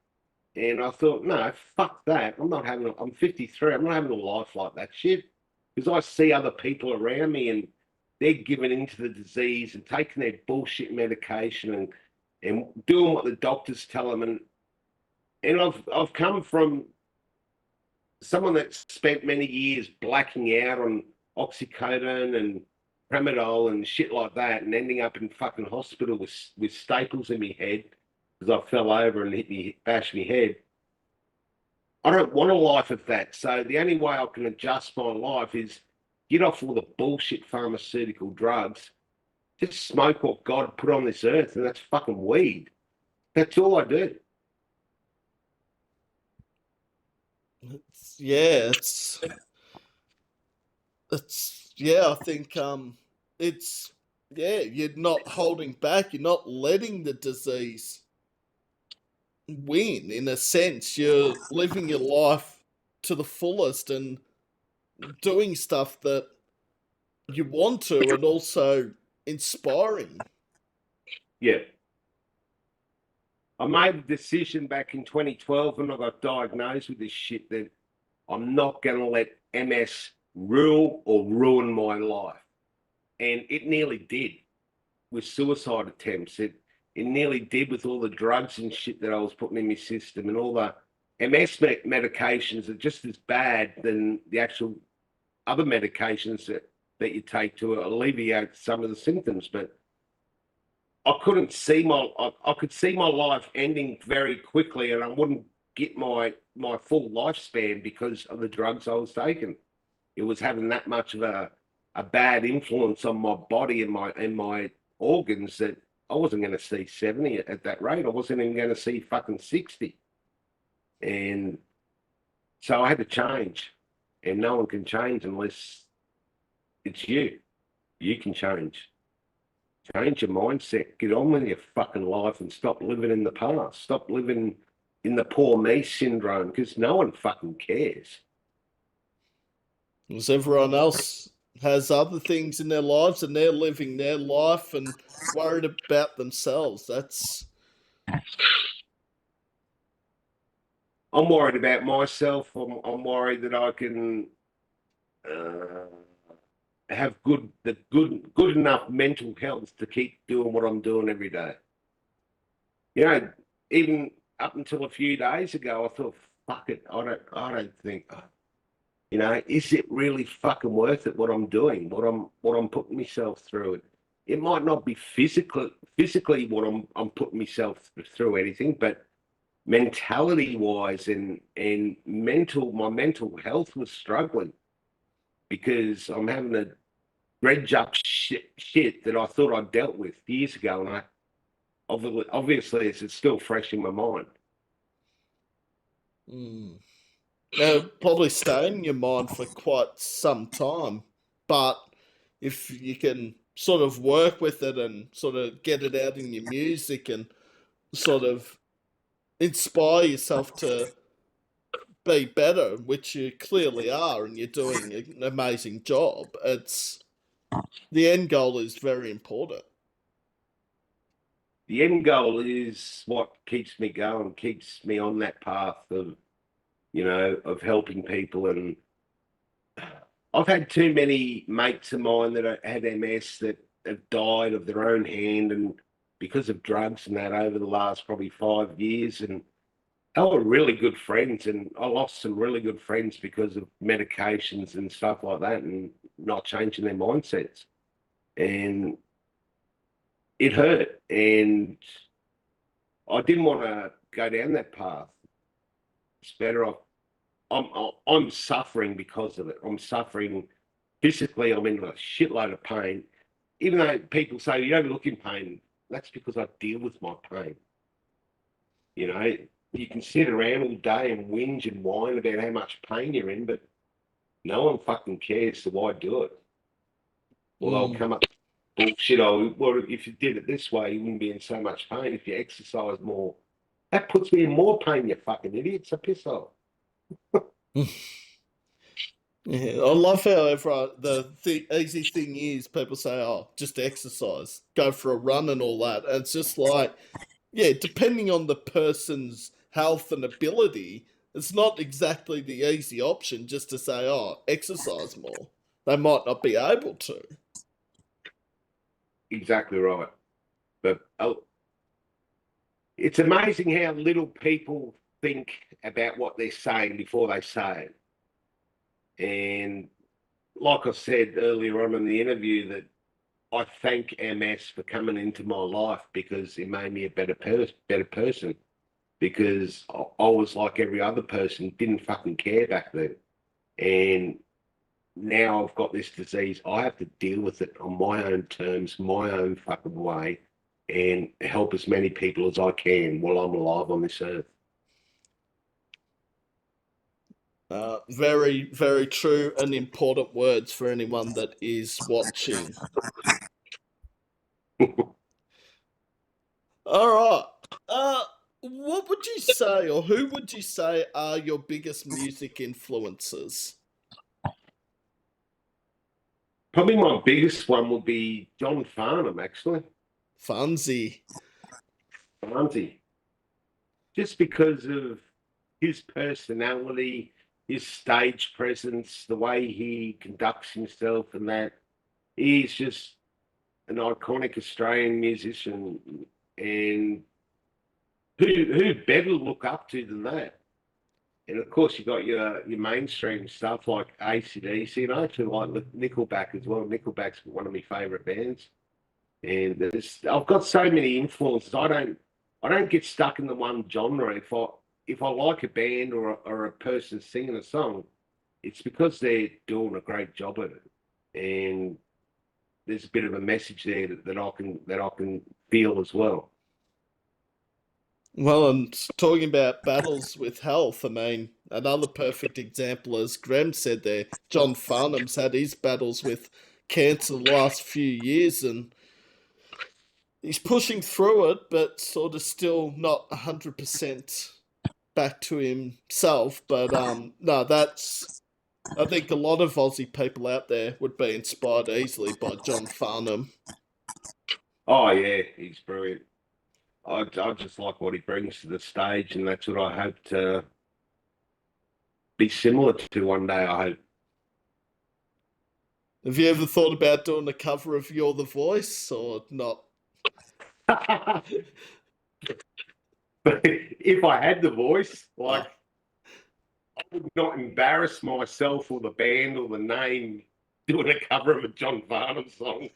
And I thought, no, fuck that. I'm 53. I'm not having a life like that shit. Because I see other people around me and they're giving into the disease and taking their bullshit medication and and doing what the doctors tell them. And I've come from someone that spent many years blacking out on oxycodone and tramadol and shit like that, and ending up in fucking hospital with staples in my head because I fell over and bashed my head. I don't want a life of that. So the only way I can adjust my life is get off all the bullshit pharmaceutical drugs, just smoke what God put on this earth, and that's fucking weed. That's all I do. I think it's you're not holding back, you're not letting the disease win. In a sense, you're living your life to the fullest and doing stuff that you want to, and also inspiring. Yeah. I made a decision back in 2012 when I got diagnosed with this shit that I'm not going to let MS rule or ruin my life. And it nearly did with suicide attempts. It nearly did with all the drugs and shit that I was putting in my system, and all the MS medications are just as bad than the actual other medications that you take to alleviate some of the symptoms. But I couldn't see I could see my life ending very quickly, and I wouldn't get my full lifespan because of the drugs I was taking. It was having that much of a bad influence on my body and my organs that I wasn't going to see 70 at that rate. I wasn't even going to see fucking 60. And so I had to change. And no one can change unless it's you. You can change. Change your mindset. Get on with your fucking life and stop living in the past. Stop living in the poor me syndrome, because no one fucking cares. Because everyone else has other things in their lives and they're living their life and worried about themselves. I'm worried about myself. I'm worried that I can uh, have good enough mental health to keep doing what I'm doing every day. You know, even up until a few days ago, I thought, fuck it, I don't think, is it really fucking worth it what I'm doing, what I'm putting myself through? It might not be physically what I'm putting myself through anything, but mentality wise and my mental health was struggling because I'm having to dredge up shit that I thought I'd dealt with years ago, and I obviously it's still fresh in my mind. Now, probably stay in your mind for quite some time, but if you can sort of work with it and sort of get it out in your music and sort of inspire yourself to be better, which you clearly are, and you're doing an amazing job. It's the end goal is very important. The end goal is what keeps me going, keeps me on that path of helping people. And I've had too many mates of mine that had MS that have died of their own hand and because of drugs and that over the last probably 5 years. And they were really good friends, and I lost some really good friends because of medications and stuff like that and not changing their mindsets. And it hurt. And I didn't want to go down that path. It's better off. I'm suffering because of it. I'm suffering physically. I'm in a shitload of pain. Even though people say you don't look in pain, that's because I deal with my pain. You can sit around all day and whinge and whine about how much pain you're in, but no one fucking cares, so why do it? Well, they'll come up bullshit. Oh, well, if you did it this way, you wouldn't be in so much pain. If you exercise more, that puts me in more pain, you fucking idiots. So piss off. Yeah, I love how everyone, the easy thing is people say, oh, just exercise, go for a run and all that. And it's just like, yeah, depending on the person's health and ability, it's not exactly the easy option just to say, oh, exercise more. They might not be able to. Exactly right. But it's amazing how little people think about what they're saying before they say it. And like I said earlier on in the interview, that I thank MS for coming into my life because it made me a better person. Because I was like every other person, didn't fucking care back then. And now I've got this disease. I have to deal with it on my own terms, my own fucking way, and help as many people as I can while I'm alive on this earth. Very, very true and important words for anyone that is watching. All right. What would you say, or who would you say are your biggest music influences? Probably my biggest one would be John Farnham, actually. Fancy. Farnsey. Just because of his personality, his stage presence, the way he conducts himself, and that he's just an iconic Australian musician. And who better to look up to than that? And of course, you got your mainstream stuff like AC/DC, and I actually like Nickelback as well. Nickelback's one of my favourite bands. And I've got so many influences. I don't get stuck in the one genre. If I like a band or a person singing a song, it's because they're doing a great job at it, and there's a bit of a message there that I can feel as well. Well, and talking about battles with health, I mean, another perfect example, as Grem said there, John Farnham's had his battles with cancer the last few years, and he's pushing through it, but sort of still not 100% back to himself. But no, I think a lot of Aussie people out there would be inspired easily by John Farnham. Oh yeah, he's brilliant. I just like what he brings to the stage, and that's what I hope to be similar to one day. I hope. Have you ever thought about doing a cover of You're the Voice or not? But if I had the voice, like, Oh. I would not embarrass myself or the band or the name doing a cover of a John Farnham song.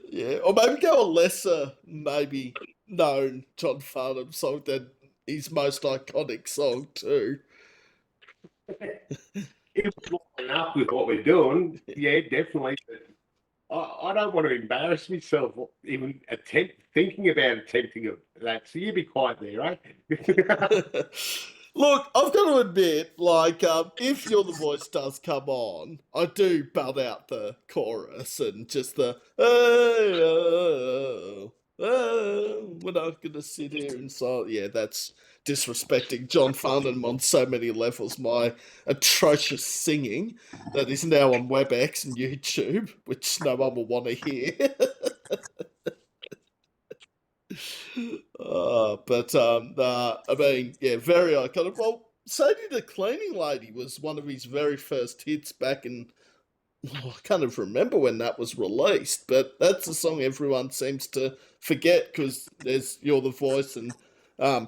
Yeah, or maybe go a lesser, maybe known John Farnham song than his most iconic song too. It was lining up with what we're doing. Yeah, definitely. But I don't want to embarrass myself or even thinking about attempting that. So you be quiet there, right? Look, I've got to admit, like, if You're the Voice does come on, I do belt out the chorus and just the, oh, we're not going to sit here and so, yeah, that's disrespecting John Farnham on so many levels. My atrocious singing that is now on WebEx and YouTube, which no one will want to hear. I mean, yeah, very iconic. Well, Sadie the Cleaning Lady was one of his very first hits back in. I can't even remember when that was released, but that's a song everyone seems to forget because there's You're the Voice and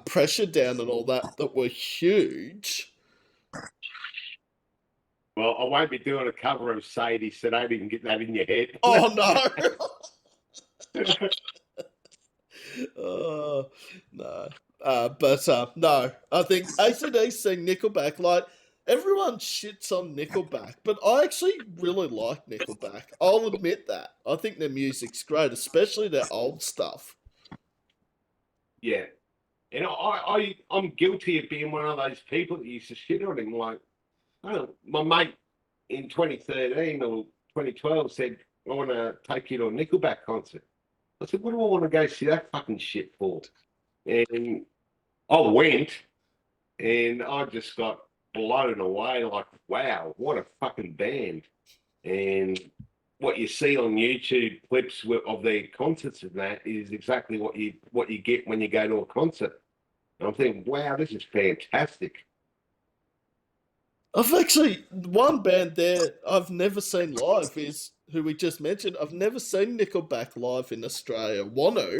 Pressure Down and all that were huge. Well, I won't be doing a cover of Sadie, so don't even get that in your head. Oh no! No. No, I think AC/DC Nickelback, like, everyone shits on Nickelback, but I actually really like Nickelback. I'll admit that. I think their music's great, especially their old stuff. Yeah. And I'm guilty of being one of those people that used to shit on him. Like, my mate in 2013 or 2012 said, I want to take you to a Nickelback concert. I said, what do I want to go see that fucking shit for? And I went, and I just got blown away. Like, wow, what a fucking band! And what you see on YouTube clips of their concerts and that is exactly what you get when you go to a concert. And I'm thinking, wow, this is fantastic. I've actually, one band there I've never seen live is who we just mentioned. I've never seen Nickelback live in Australia. Want to?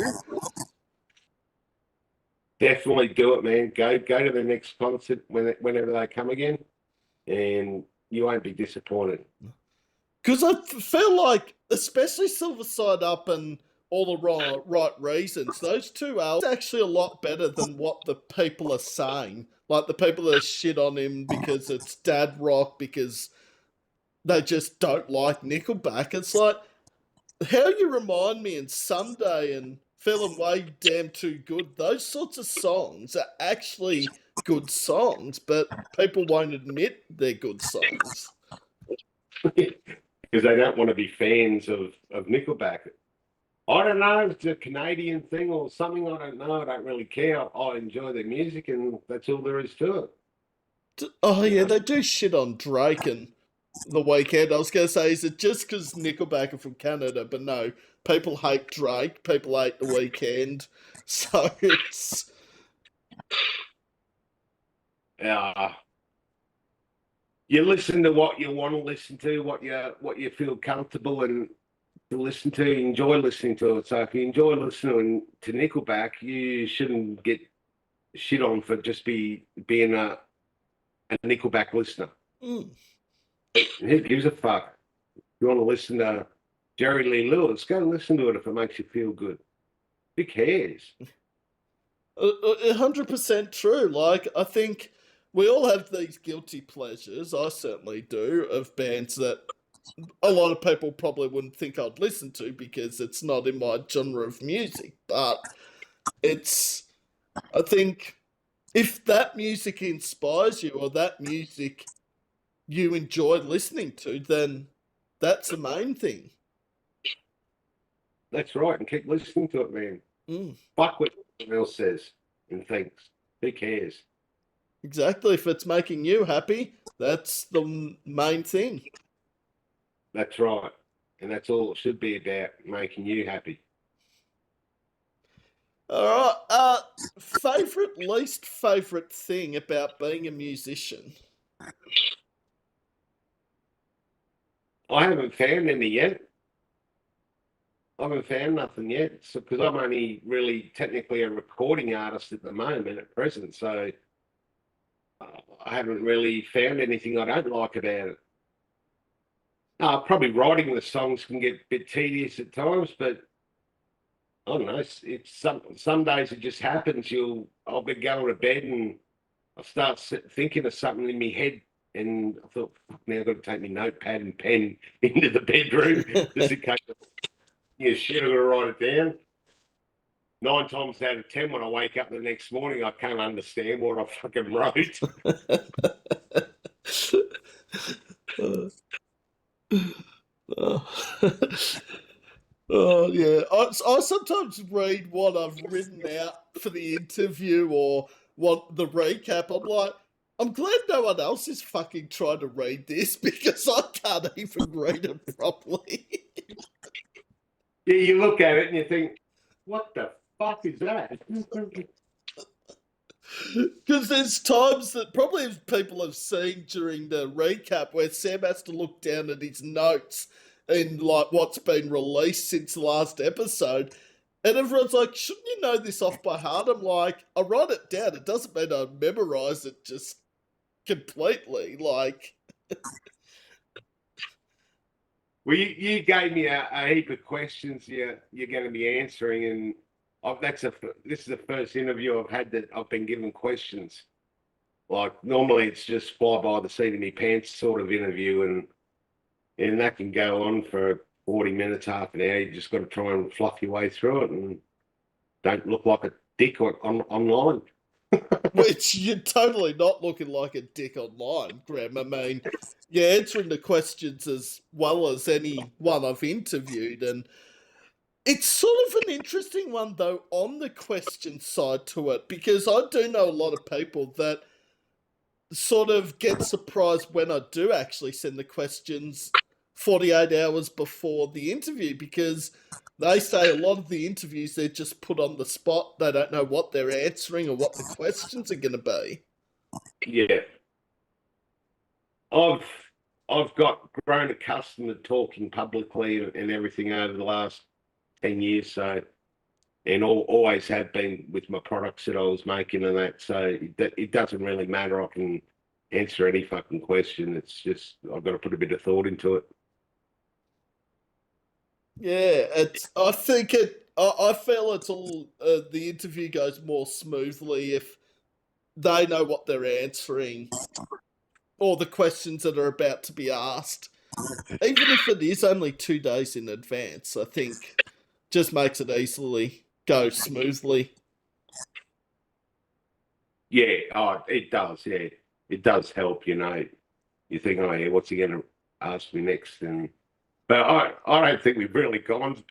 Definitely do it, man. Go to the next concert whenever they come again, and you won't be disappointed. Because I feel like, especially Silver Side Up and all the right reasons, those two albums are actually a lot better than what the people are saying. Like the people that shit on him because it's dad rock, because they just don't like Nickelback. It's like, how you remind me, and Sunday and Feeling Way Damn Too Good, those sorts of songs are actually good songs, but people won't admit they're good songs. Because they don't want to be fans of Nickelback. I don't know if it's a Canadian thing or something. I don't know. I don't really care. I enjoy their music, and that's all there is to it. Oh, You yeah, know? they do shit on Drake and The Weeknd. I was going to say, is it just because Nickelback are from Canada? But no, people hate Drake, people hate The Weeknd. So it's. Uh, you listen to what you want to listen to, what you feel comfortable and to listen to, enjoy listening to it. So if you enjoy listening to Nickelback, you shouldn't get shit on for just being a Nickelback listener. Mm. Who gives a fuck? If you want to listen to Jerry Lee Lewis, go and listen to it if it makes you feel good. Who cares? 100% true. Like, I think we all have these guilty pleasures. I certainly do, of bands that a lot of people probably wouldn't think I'd listen to because it's not in my genre of music. But it's, I think, if that music inspires you or that music you enjoy listening to, then that's the main thing. That's right, and keep listening to it, man. Mm, Fuck what everyone else says and thinks. Who cares? exactly. If it's making you happy, that's the main thing. That's right. And that's all it should be about, making you happy. All right. Favorite, least favorite thing about being a musician? I haven't found any yet. I haven't found nothing yet. So, because I'm only really technically a recording artist at the moment, at present. So I haven't really found anything I don't like about it. Probably writing the songs can get a bit tedious at times, but I don't know. It's some days it just happens. I'll be going to bed and I start thinking of something in my head, and I thought, fuck, now I've got to take my notepad and pen into the bedroom just in case. Yeah, shit, I've got to write it down. 9 times out of 10, when I wake up the next morning, I can't understand what I fucking wrote. Oh yeah, I sometimes read what I've written out for the interview or what the recap. I'm like, I'm glad no one else is fucking trying to read this because I can't even read it properly. Yeah, you look at it and you think, what the fuck is that? Because there's times that probably people have seen during the recap where Sam has to look down at his notes and like what's been released since the last episode. And everyone's like, shouldn't you know this off by heart? I'm like, I write it down. It doesn't mean I memorize it just completely. Like, Well, you gave me a heap of questions you're going to be answering, and this is the first interview I've had that I've been given questions. Like normally it's just fly by the seat of my pants sort of interview, and that can go on for 40 minutes, half an hour. You just got to try and fluff your way through it and don't look like a dick online. which you're totally not looking like a dick online, Graham. I mean, you're answering the questions as well as anyone I've interviewed, and it's sort of an interesting one, though, on the question side to it, because I do know a lot of people that sort of get surprised when I do actually send the questions 48 hours before the interview, because they say a lot of the interviews they're just put on the spot. They don't know what they're answering or what the questions are going to be. Yeah, I've I've got grown accustomed to talking publicly and everything over the last 10 years. So and always have been with my products that I was making and that. So it doesn't really matter. I can answer any fucking question. It's just I've got to put a bit of thought into it. Yeah, I think I feel it's all the interview goes more smoothly if they know what they're answering or the questions that are about to be asked. Even if it is only 2 days in advance, I think just makes it easily go smoothly. Yeah, oh, it does. Yeah, it does help. You think, oh yeah, what's he going to ask me next? But I don't think we've really gone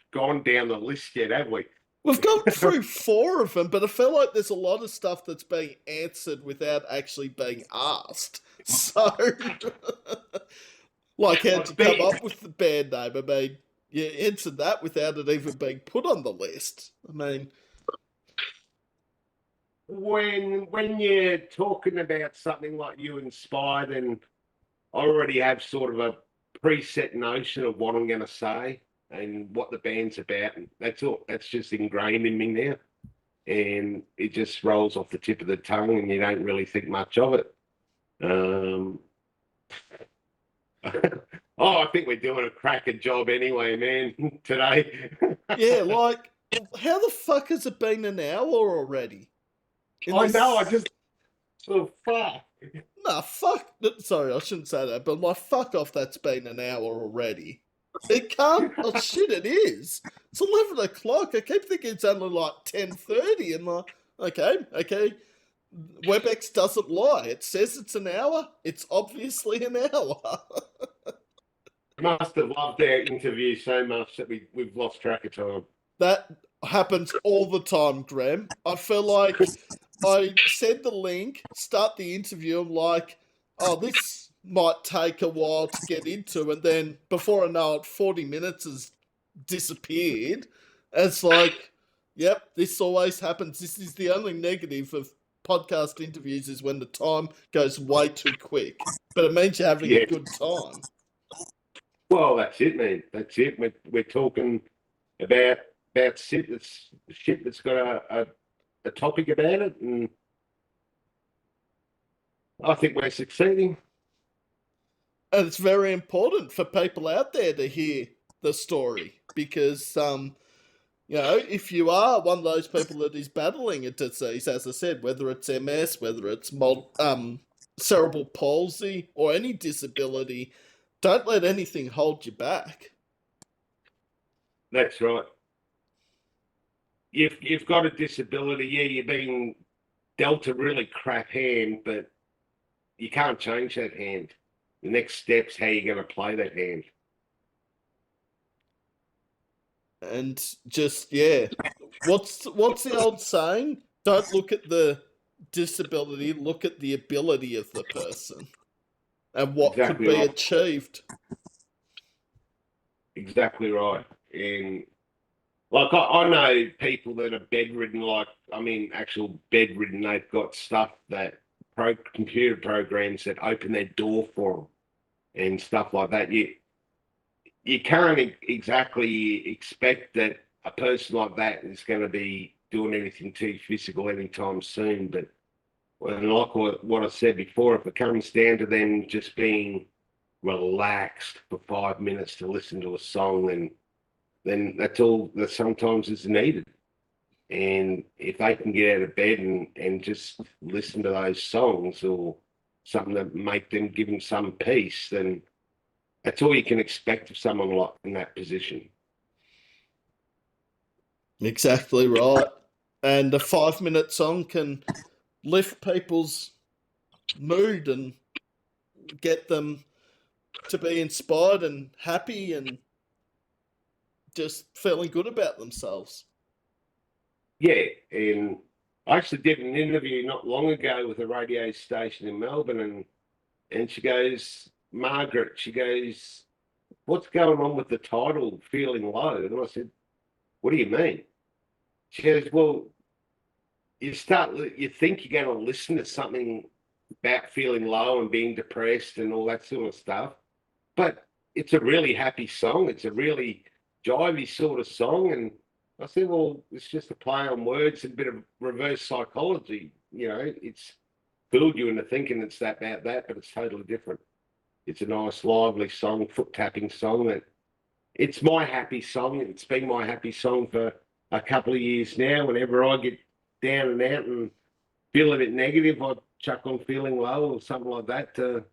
down the list yet, have we? We've gone through 4 of them, but I feel like there's a lot of stuff that's being answered without actually being asked. So, like, how'd you come up with the band name? I mean, you answered that without it even being put on the list. I mean, When you're talking about something like You Inspired, and I already have sort of a preset notion of what I'm going to say and what the band's about. And that's all. That's just ingrained in me now, and it just rolls off the tip of the tongue, and you don't really think much of it. Um, oh, I think we're doing a cracking job anyway, man. Today. yeah, like, how the fuck has it been an hour already? I know. I just oh fuck. Nah, fuck. Sorry, I shouldn't say that, but like, fuck off. That's been an hour already. It can't. Oh shit! It is. It's 11 o'clock. I keep thinking it's only like 10:30, and like, okay. WebEx doesn't lie. It says it's an hour. It's obviously an hour. Must have loved our interview so much that we've lost track of time. That happens all the time, Graham. I feel like I send the link, start the interview, I'm like, oh, this might take a while to get into, and then before I know it, 40 minutes has disappeared. It's like, yep, this always happens. This is the only negative of podcast interviews is when the time goes way too quick. But it means you're having a Yeah. good time. Well, that's it, man. That's it. We're talking about shit that's got a topic about it, and I think we're succeeding. And it's very important for people out there to hear the story because if you are one of those people that is battling a disease, as I said, whether it's MS, whether it's cerebral palsy or any disability, don't let anything hold you back. That's right. You've got a disability, yeah, you're being dealt a really crap hand, but you can't change that hand. The next step's how you're going to play that hand. And just what's the old saying? Don't look at the disability, look at the ability of the person and what could Exactly be right. achieved. Exactly right. And like I know people that are bedridden, actual bedridden. They've got stuff that computer programs that open their door for them and stuff like that. You can't exactly expect that a person like that is going to be doing anything too physical anytime soon. But like what I said before, if it comes down to them just being relaxed for 5 minutes to listen to a song, then that's all that sometimes is needed. And if they can get out of bed and just listen to those songs or something that give them some peace, then that's all you can expect of someone like in that position. Exactly right. And a 5 minute song can lift people's mood and get them to be inspired and happy and just feeling good about themselves. Yeah, and I actually did an interview not long ago with a radio station in Melbourne, and she goes, Margaret, she goes, what's going on with the title Feeling Low? And I said, what do you mean? She goes, well, you think you're going to listen to something about feeling low and being depressed and all that sort of stuff, but it's a really happy song. It's a really jivey sort of song, and I said, well, it's just a play on words and a bit of reverse psychology. It's fooled you into thinking it's that about that, but it's totally different. It's a nice, lively song, foot tapping song that it's my happy song. It's been my happy song for a couple of years now. Whenever I get down and out and feel a bit negative, I chuck on Feeling Low or something like that to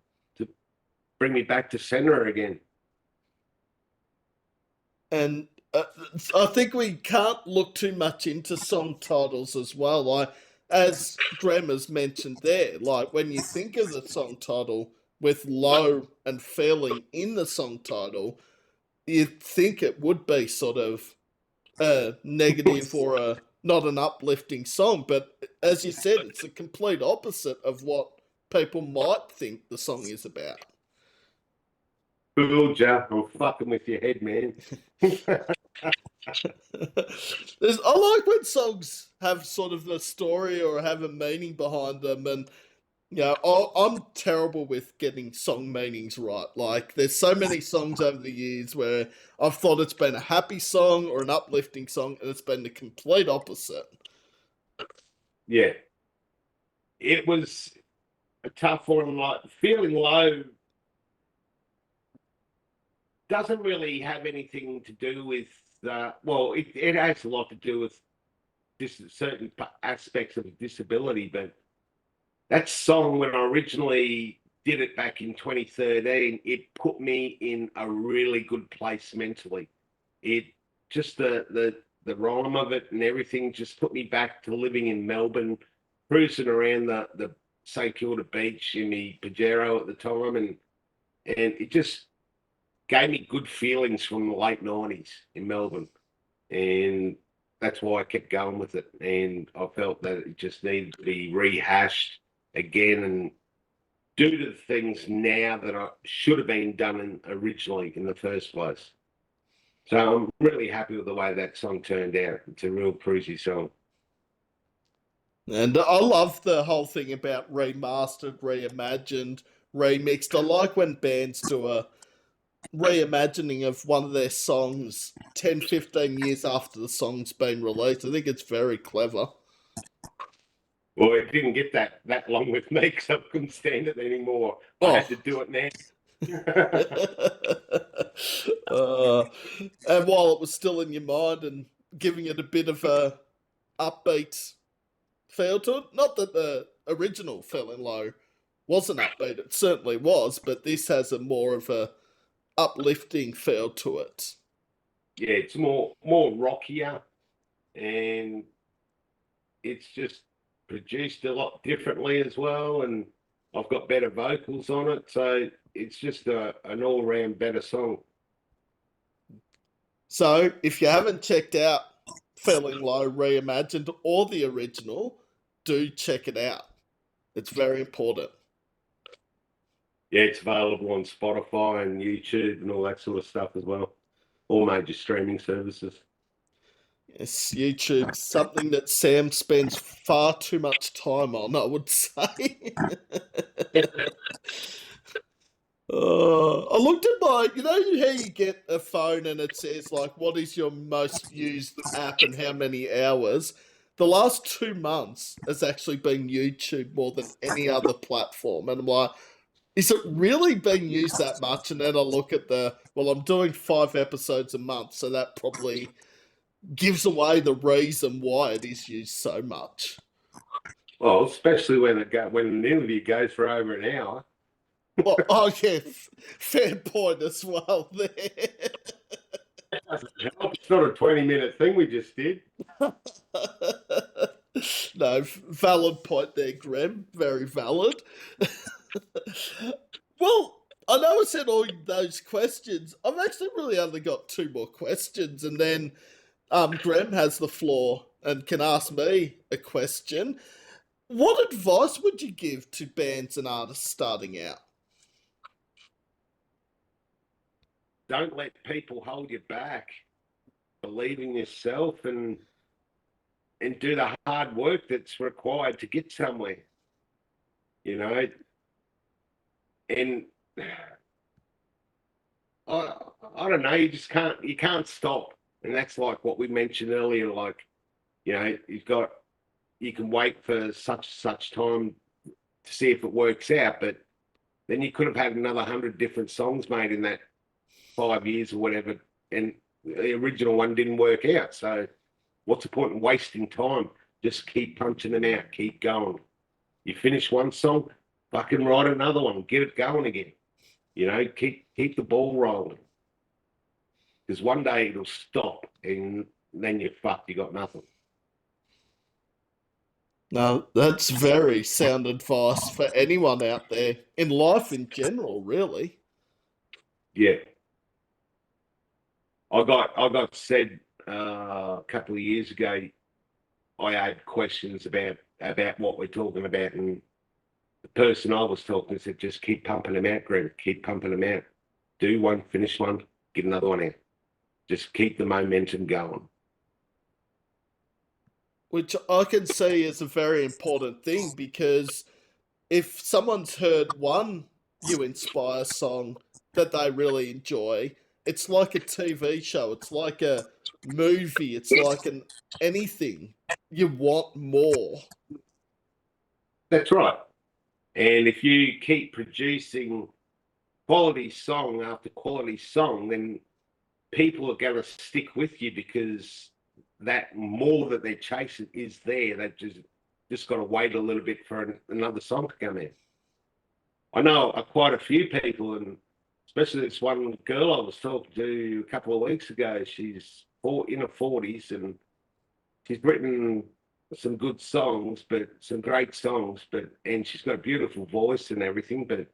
bring me back to center again. And I think we can't look too much into song titles as well. Like, as Grem has mentioned there, like when you think of the song title with low and feeling in the song title, you'd think it would be sort of a negative or a not an uplifting song. But as you said, it's the complete opposite of what people might think the song is about. Cool, Jeff. I'm fucking with your head, man. I like when songs have sort of a story or have a meaning behind them, and I'm terrible with getting song meanings right. Like, there's so many songs over the years where I've thought it's been a happy song or an uplifting song, and it's been the complete opposite. Yeah, it was a tough one. Like Feeling Low doesn't really have anything to do with. Well, it has a lot to do with certain aspects of disability, but that song, when I originally did it back in 2013, it put me in a really good place mentally. It just the rhyme of it and everything just put me back to living in Melbourne, cruising around the St Kilda beach in the Pajero at the time, and it just gave me good feelings from the late 90s in Melbourne. And that's why I kept going with it. And I felt that it just needed to be rehashed again and do the things now that I should have been done originally in the first place. So I'm really happy with the way that song turned out. It's a real cruisy song. And I love the whole thing about remastered, reimagined, remixed. I like when bands do a reimagining of one of their songs 10, 15 years after the song's been released. I think it's very clever. Well, it didn't get that long with me because I couldn't stand it anymore. I Oh. had to do it now. uh, and while it was still in your mind and giving it a bit of a upbeat feel to it, not that the original Feeling Low wasn't upbeat, it certainly was, but this has a more of a uplifting feel to it. Yeah, it's more rockier, and it's just produced a lot differently as well. And I've got better vocals on it, so it's just an all round better song. So, if you haven't checked out Feeling Low Reimagined or the original, do check it out. It's very important. Yeah, it's available on Spotify and YouTube and all that sort of stuff as well. All major streaming services. Yes, YouTube, something that Sam spends far too much time on, I would say. I looked at my, how you get a phone and it says, like, what is your most used app and how many hours? The last 2 months has actually been YouTube more than any other platform. And I'm like, is it really being used that much? And then I look at I'm doing 5 episodes a month, so that probably gives away the reason why it is used so much. Well, especially when an interview goes for over an hour. Well, oh yeah, fair point as well there. It's not a 20-minute thing we just did. No, valid point there, Grem. Very valid. Well, I know I said all those questions. I've actually really only got two more questions, and then Grem has the floor and can ask me a question. What advice would you give to bands and artists starting out? Don't let people hold you back. Believe in yourself and do the hard work that's required to get somewhere. You know, and I don't know. You can't stop And that's like what we mentioned earlier, like, you can wait for such time to see if it works out, but then you could have had another 100 different songs made in that 5 years or whatever, and the original one didn't work out. So what's the point in wasting time? Just keep punching them out, keep going. You finish one song, fucking write another one, get it going again. Keep the ball rolling. Because one day it'll stop, and then you're fucked. You got nothing. No, that's very sound advice for anyone out there in life in general, really. Yeah, I got said a couple of years ago. I had questions about what we're talking about, and the person I was talking to said, "Just keep pumping them out, Greg. Keep pumping them out. Do one, finish one, get another one out. Just keep the momentum going." Which I can see is a very important thing, because if someone's heard one You Inspire song that they really enjoy, it's like a TV show, it's like a movie, it's like an anything. You want more. That's right. And if you keep producing quality song after quality song, then people are going to stick with you, because that more that they're chasing is there. They've just got to wait a little bit for another song to come in. I know quite a few people, and especially this one girl I was talking to a couple of weeks ago. She's in her 40s, and she's written some good songs, but some great songs, and she's got a beautiful voice and everything, but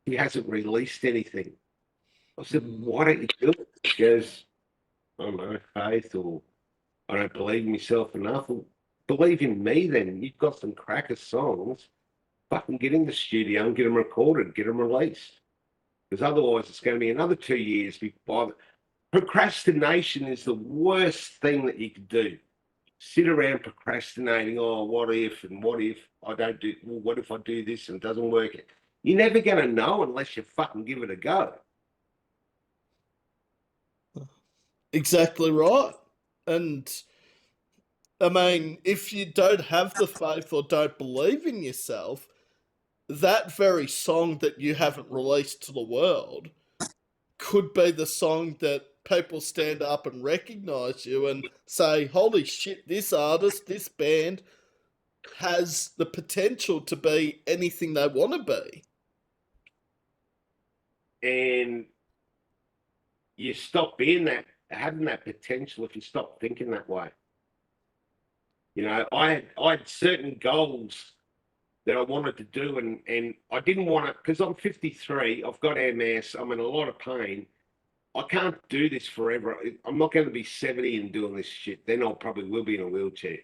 she hasn't released anything. I said, "Why don't you do it?" She goes, "I don't know, faith, or I don't believe in myself enough." Well, believe in me then. You've got some cracker songs. Fucking get in the studio and get them recorded, get them released. Because otherwise it's going to be another 2 years before. Procrastination is the worst thing that you could do. Sit around procrastinating. Oh, what if, and what if I don't do, well, what if I do this and it doesn't work? You're never going to know unless you fucking give it a go. Exactly right. And I mean, if you don't have the faith or don't believe in yourself, that very song that you haven't released to the world could be the song that people stand up and recognize you and say, "Holy shit, this artist, this band has the potential to be anything they want to be." And you stop having that potential if you stop thinking that way. I had certain goals that I wanted to do, and I didn't want to, because I'm 53, I've got MS, I'm in a lot of pain. I can't do this forever. I'm not going to be 70 and doing this shit. Then I probably will be in a wheelchair,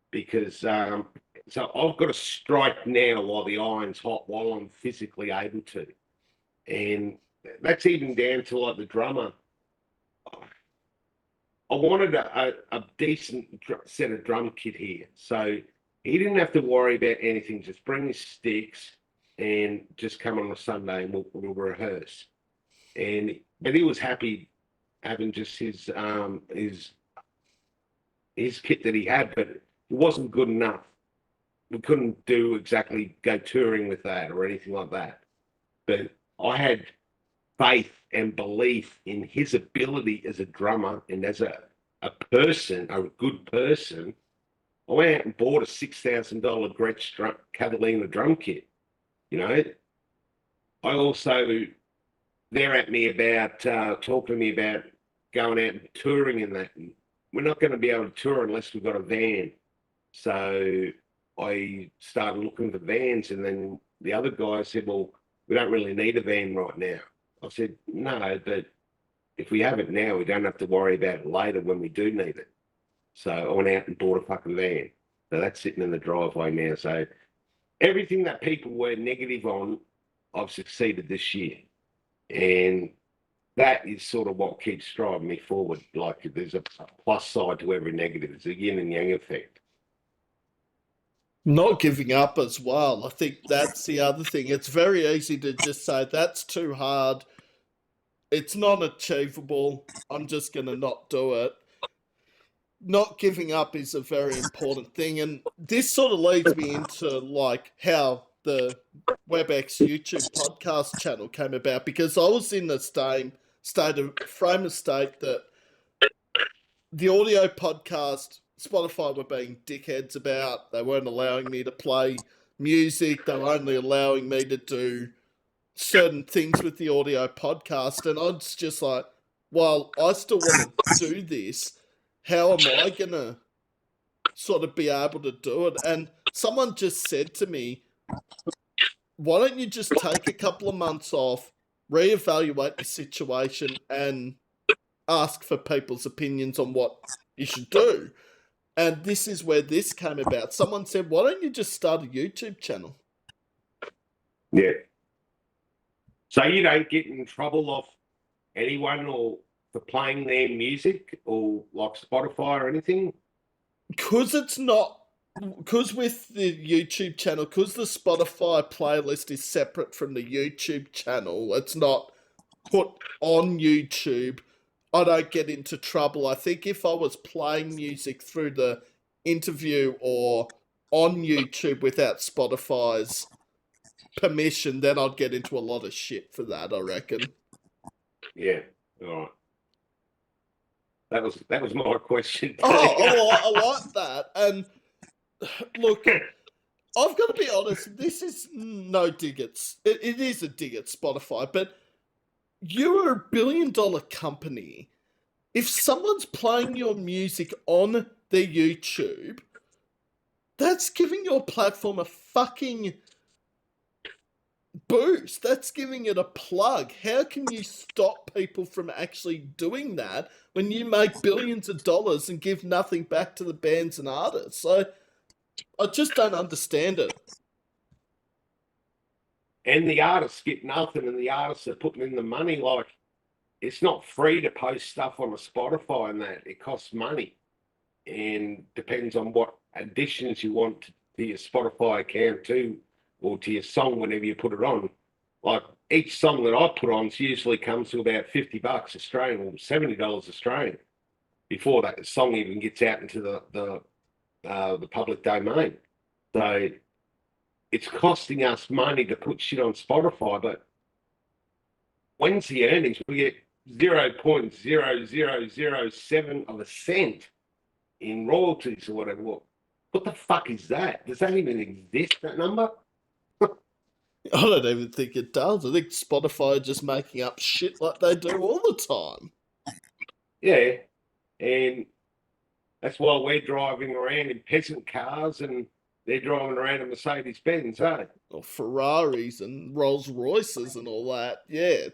because so I've got to strike now while the iron's hot, while I'm physically able to. And that's even down to like the drummer. I wanted a decent set of drum kit here, so he didn't have to worry about anything. Just bring his sticks and just come on a Sunday, and we'll rehearse. But he was happy having just his kit that he had, but it wasn't good enough. We couldn't go touring with that or anything like that. But I had faith and belief in his ability as a drummer and as a person, a good person. I went out and bought a $6,000 Gretsch Catalina drum kit. I also, they're at me about talking to me about going out and touring and that. And we're not going to be able to tour unless we've got a van. So I started looking for vans, and then the other guy said, "Well, we don't really need a van right now." I said, "No, but if we have it now, we don't have to worry about it later when we do need it." So I went out and bought a fucking van. So that's sitting in the driveway now. So everything that people were negative on, I've succeeded this year. And that is sort of what keeps driving me forward. Like, there's a plus side to every negative. It's a yin and yang effect. Not giving up as well. I think that's the other thing. It's very easy to just say, "That's too hard. It's not achievable. I'm just going to not do it. Not giving up is a very important thing. And this sort of leads me into like how the WebEx YouTube podcast channel came about, because I was in the frame of state that the audio podcast, Spotify were being dickheads about. They weren't allowing me to play music. They were only allowing me to do certain things with the audio podcast. And I was just like, well, I still want to do this. How am I going to sort of be able to do it? And someone just said to me, why don't you just take a couple of months off, reevaluate the situation, and ask for people's opinions on what you should do? And this is where this came about. Someone said, why don't you just start a YouTube channel? Yeah. So you don't get in trouble off anyone or for playing their music or like Spotify or anything? Because with the YouTube channel, because the Spotify playlist is separate from the YouTube channel, it's not put on YouTube, I don't get into trouble. I think if I was playing music through the interview or on YouTube without Spotify's permission, then I'd get into a lot of shit for that, I reckon. Yeah, all right. That was my question. I like that. And look, I've got to be honest, this is no dig at... It is a dig at Spotify, but you're a $1 billion company. If someone's playing your music on their YouTube, that's giving your platform a fucking boost. That's giving it a plug. How can you stop people from actually doing that when you make billions of dollars and give nothing back to the bands and artists? So I just don't understand it. And the artists get nothing, and the artists are putting in the money. Like, it's not free to post stuff on a Spotify and that. It costs money, and depends on what additions you want to your Spotify account too, or to your song whenever you put it on. Like, each song that I put on usually comes to about $50 Australian or $70 Australian before that song even gets out into the public domain. So it's costing us money to put shit on Spotify, but when's the earnings? We get 0.0007 of a cent in royalties or whatever. What the fuck is that? Does that even exist, that number? I don't even think it does. I think Spotify are just making up shit like they do all the time. Yeah, and that's why we're driving around in peasant cars and they're driving around in Mercedes-Benz, eh? Or Ferraris and Rolls Royces and all that. Yeah,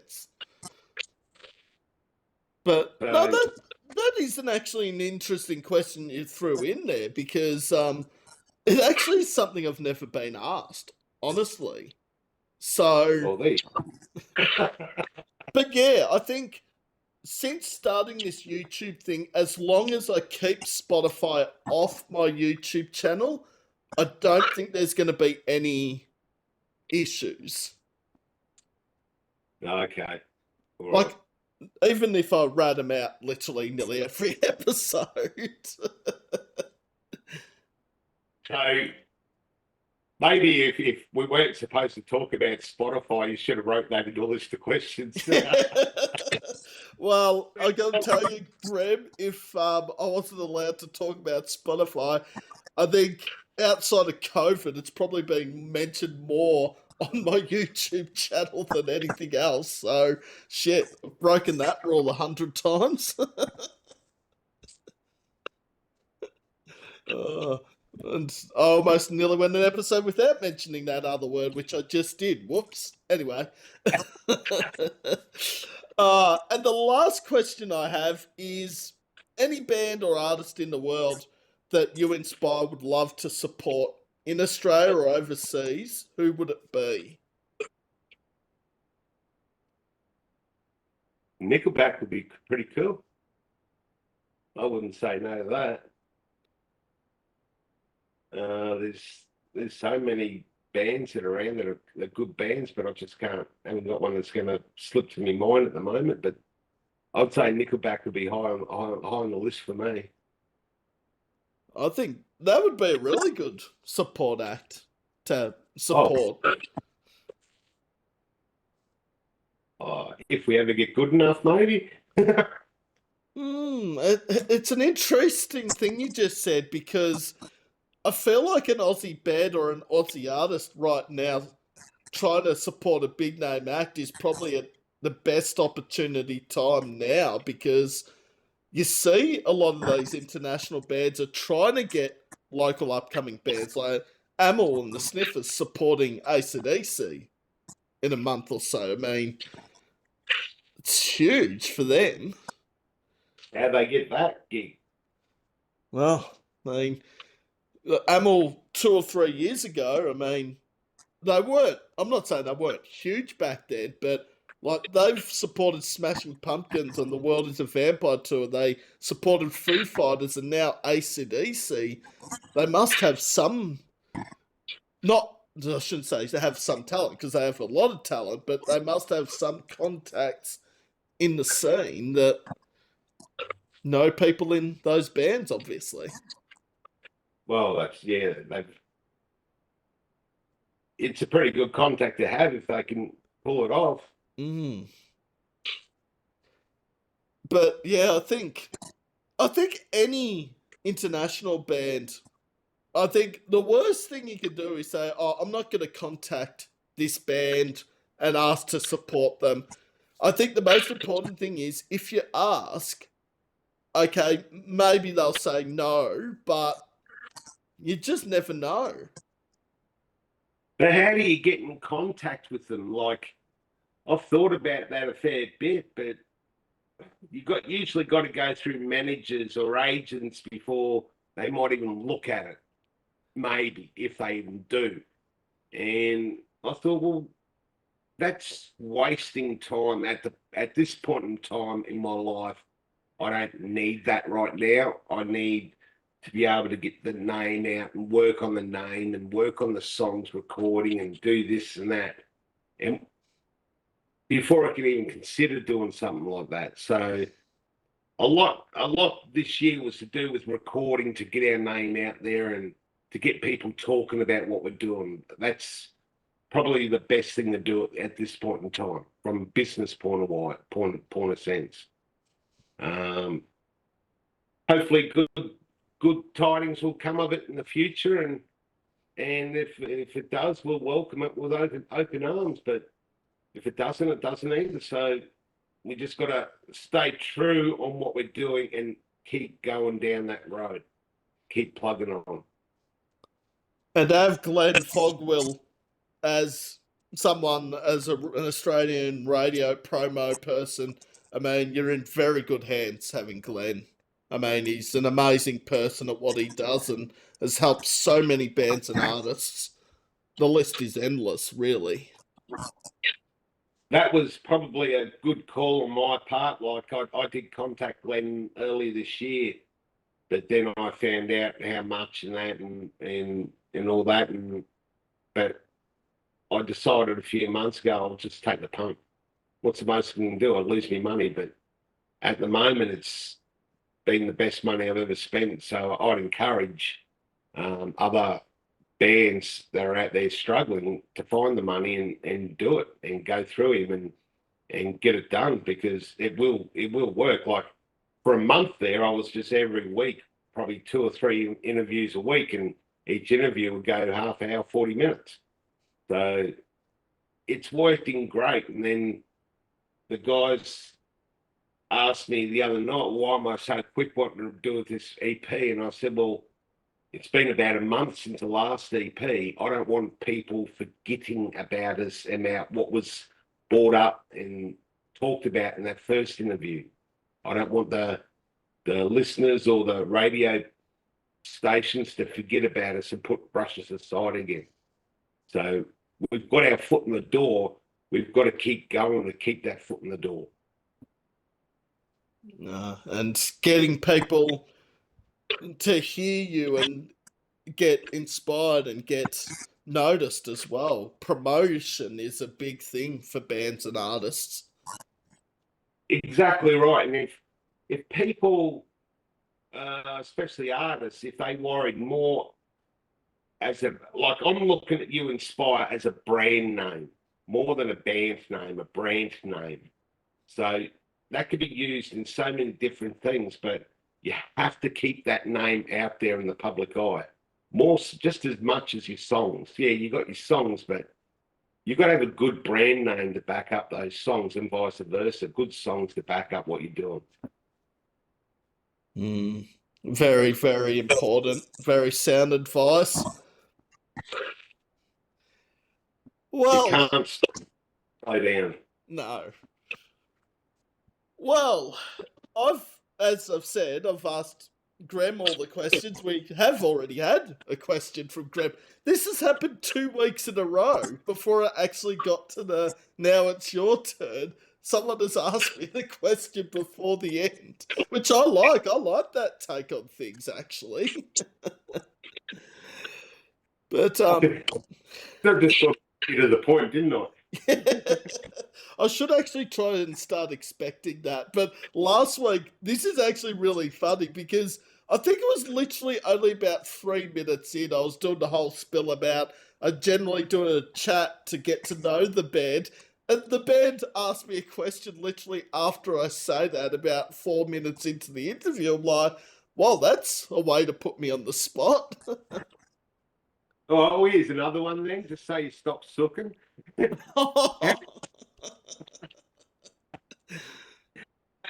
But no, that isn't actually an interesting question you threw in there, because it actually is something I've never been asked, honestly. So, but yeah, I think since starting this YouTube thing, as long as I keep Spotify off my YouTube channel, I don't think there's going to be any issues. Okay. Like, even if I rat them out literally nearly every episode. So maybe if we weren't supposed to talk about Spotify, you should have wrote that in your list of questions. Well, I gotta tell you, Grem, if I wasn't allowed to talk about Spotify, I think outside of COVID, it's probably been mentioned more on my YouTube channel than anything else. So, shit, I've broken that rule 100 times. And I almost nearly went an episode without mentioning that other word, which I just did. Whoops. Anyway. And the last question I have is, any band or artist in the world that you inspire would love to support in Australia or overseas, who would it be? Nickelback would be pretty cool. I wouldn't say no to that. There's so many bands that are around that are good bands, but I just haven't got one that's going to slip to my mind at the moment. But I'd say Nickelback would be high on the list for me. I think that would be a really good support act to Oh, support. if we ever get good enough, maybe. It's an interesting thing you just said because I feel like an Aussie band or an Aussie artist right now trying to support a big name act is probably the best opportunity time now because you see a lot of these international bands are trying to get local upcoming bands like Amel and the Sniffers supporting AC/DC in a month or so. I mean, it's huge for them. How they get that gig? Well, I mean, Amel 2 or 3 years ago, I mean, they weren't, I'm not saying they weren't huge back then, but like they've supported Smashing Pumpkins on the World is a Vampire tour. They supported Foo Fighters and now AC/DC. They must have some, not, I shouldn't say they have some talent because they have a lot of talent, but they must have some contacts in the scene that know people in those bands, obviously. Well, it's a pretty good contact to have if they can pull it off. Mm. But yeah, I think any international band, I think the worst thing you could do is say, "Oh, I'm not going to contact this band and ask to support them." I think the most important thing is if you ask, okay, maybe they'll say no, but you just never know. But how do you get in contact with them? Like, I've thought about that a fair bit, but usually got to go through managers or agents before they might even look at it. Maybe if they even do. And I thought, well, that's wasting time at this point in time in my life. I don't need that right now. I need to be able to get the name out and work on the name and work on the songs recording and do this and that. And before I can even consider doing something like that. So a lot this year was to do with recording to get our name out there and to get people talking about what we're doing. That's probably the best thing to do at this point in time, from a business point of sense. Um, Hopefully, good tidings will come of it in the future, and if it does, we'll welcome it with open arms. But if it doesn't, it doesn't either. So we just got to stay true on what we're doing and keep going down that road, keep plugging on. And have Glenn Fogwill as someone, as an Australian radio promo person, I mean, you're in very good hands having Glenn. I mean, he's an amazing person at what he does and has helped so many bands and artists. The list is endless, really. That was probably a good call on my part. Like I did contact Glenn earlier this year, but then I found out how much and that and all that, but I decided a few months ago I'll just take the punt. What's the most I can do? I'd lose me money, but at the moment it's been the best money I've ever spent. So I'd encourage other bands that are out there struggling to find the money and do it and go through him and get it done, because it will work. Like for a month there, I was just every week, probably 2 or 3 interviews a week, and each interview would go half hour, 40 minutes. So it's working great. And then the guys asked me the other night, why am I so quick wanting to do with this EP? And I said, well, it's been about a month since the last EP. I don't want people forgetting about us and about what was brought up and talked about in that first interview. I don't want the listeners or the radio stations to forget about us and brush us aside again. So we've got our foot in the door. We've got to keep going to keep that foot in the door. And getting people to hear you and get inspired and get noticed as well, promotion is a big thing for bands and artists. Exactly right. And if people, especially artists, if they worried more as a like I'm looking at you Inspire as a brand name more than a band name, a brand name. So that could be used in so many different things, but you have to keep that name out there in the public eye more, just as much as your songs. Yeah, you got your songs, but you've got to have a good brand name to back up those songs, and vice versa. Good songs to back up what you're doing. Mm. Very, very important. Very sound advice. You Well, can't slow down. no. Well, as I've said, I've asked Grem all the questions. We have already had a question from Grem. This has happened 2 weeks in a row before I actually got to the now it's your turn. Someone has asked me the question before the end, which I like. I like that take on things, actually. But That just got to the point, didn't I? I should actually try and start expecting that. But last week, this is actually really funny because I think it was literally only about 3 minutes in. I was doing the whole spill about generally doing a chat to get to know the band. And the band asked me a question literally after I say that, about 4 minutes into the interview. I'm like, well, that's a way to put me on the spot. Oh, here's another one then. Just say you stop sucking.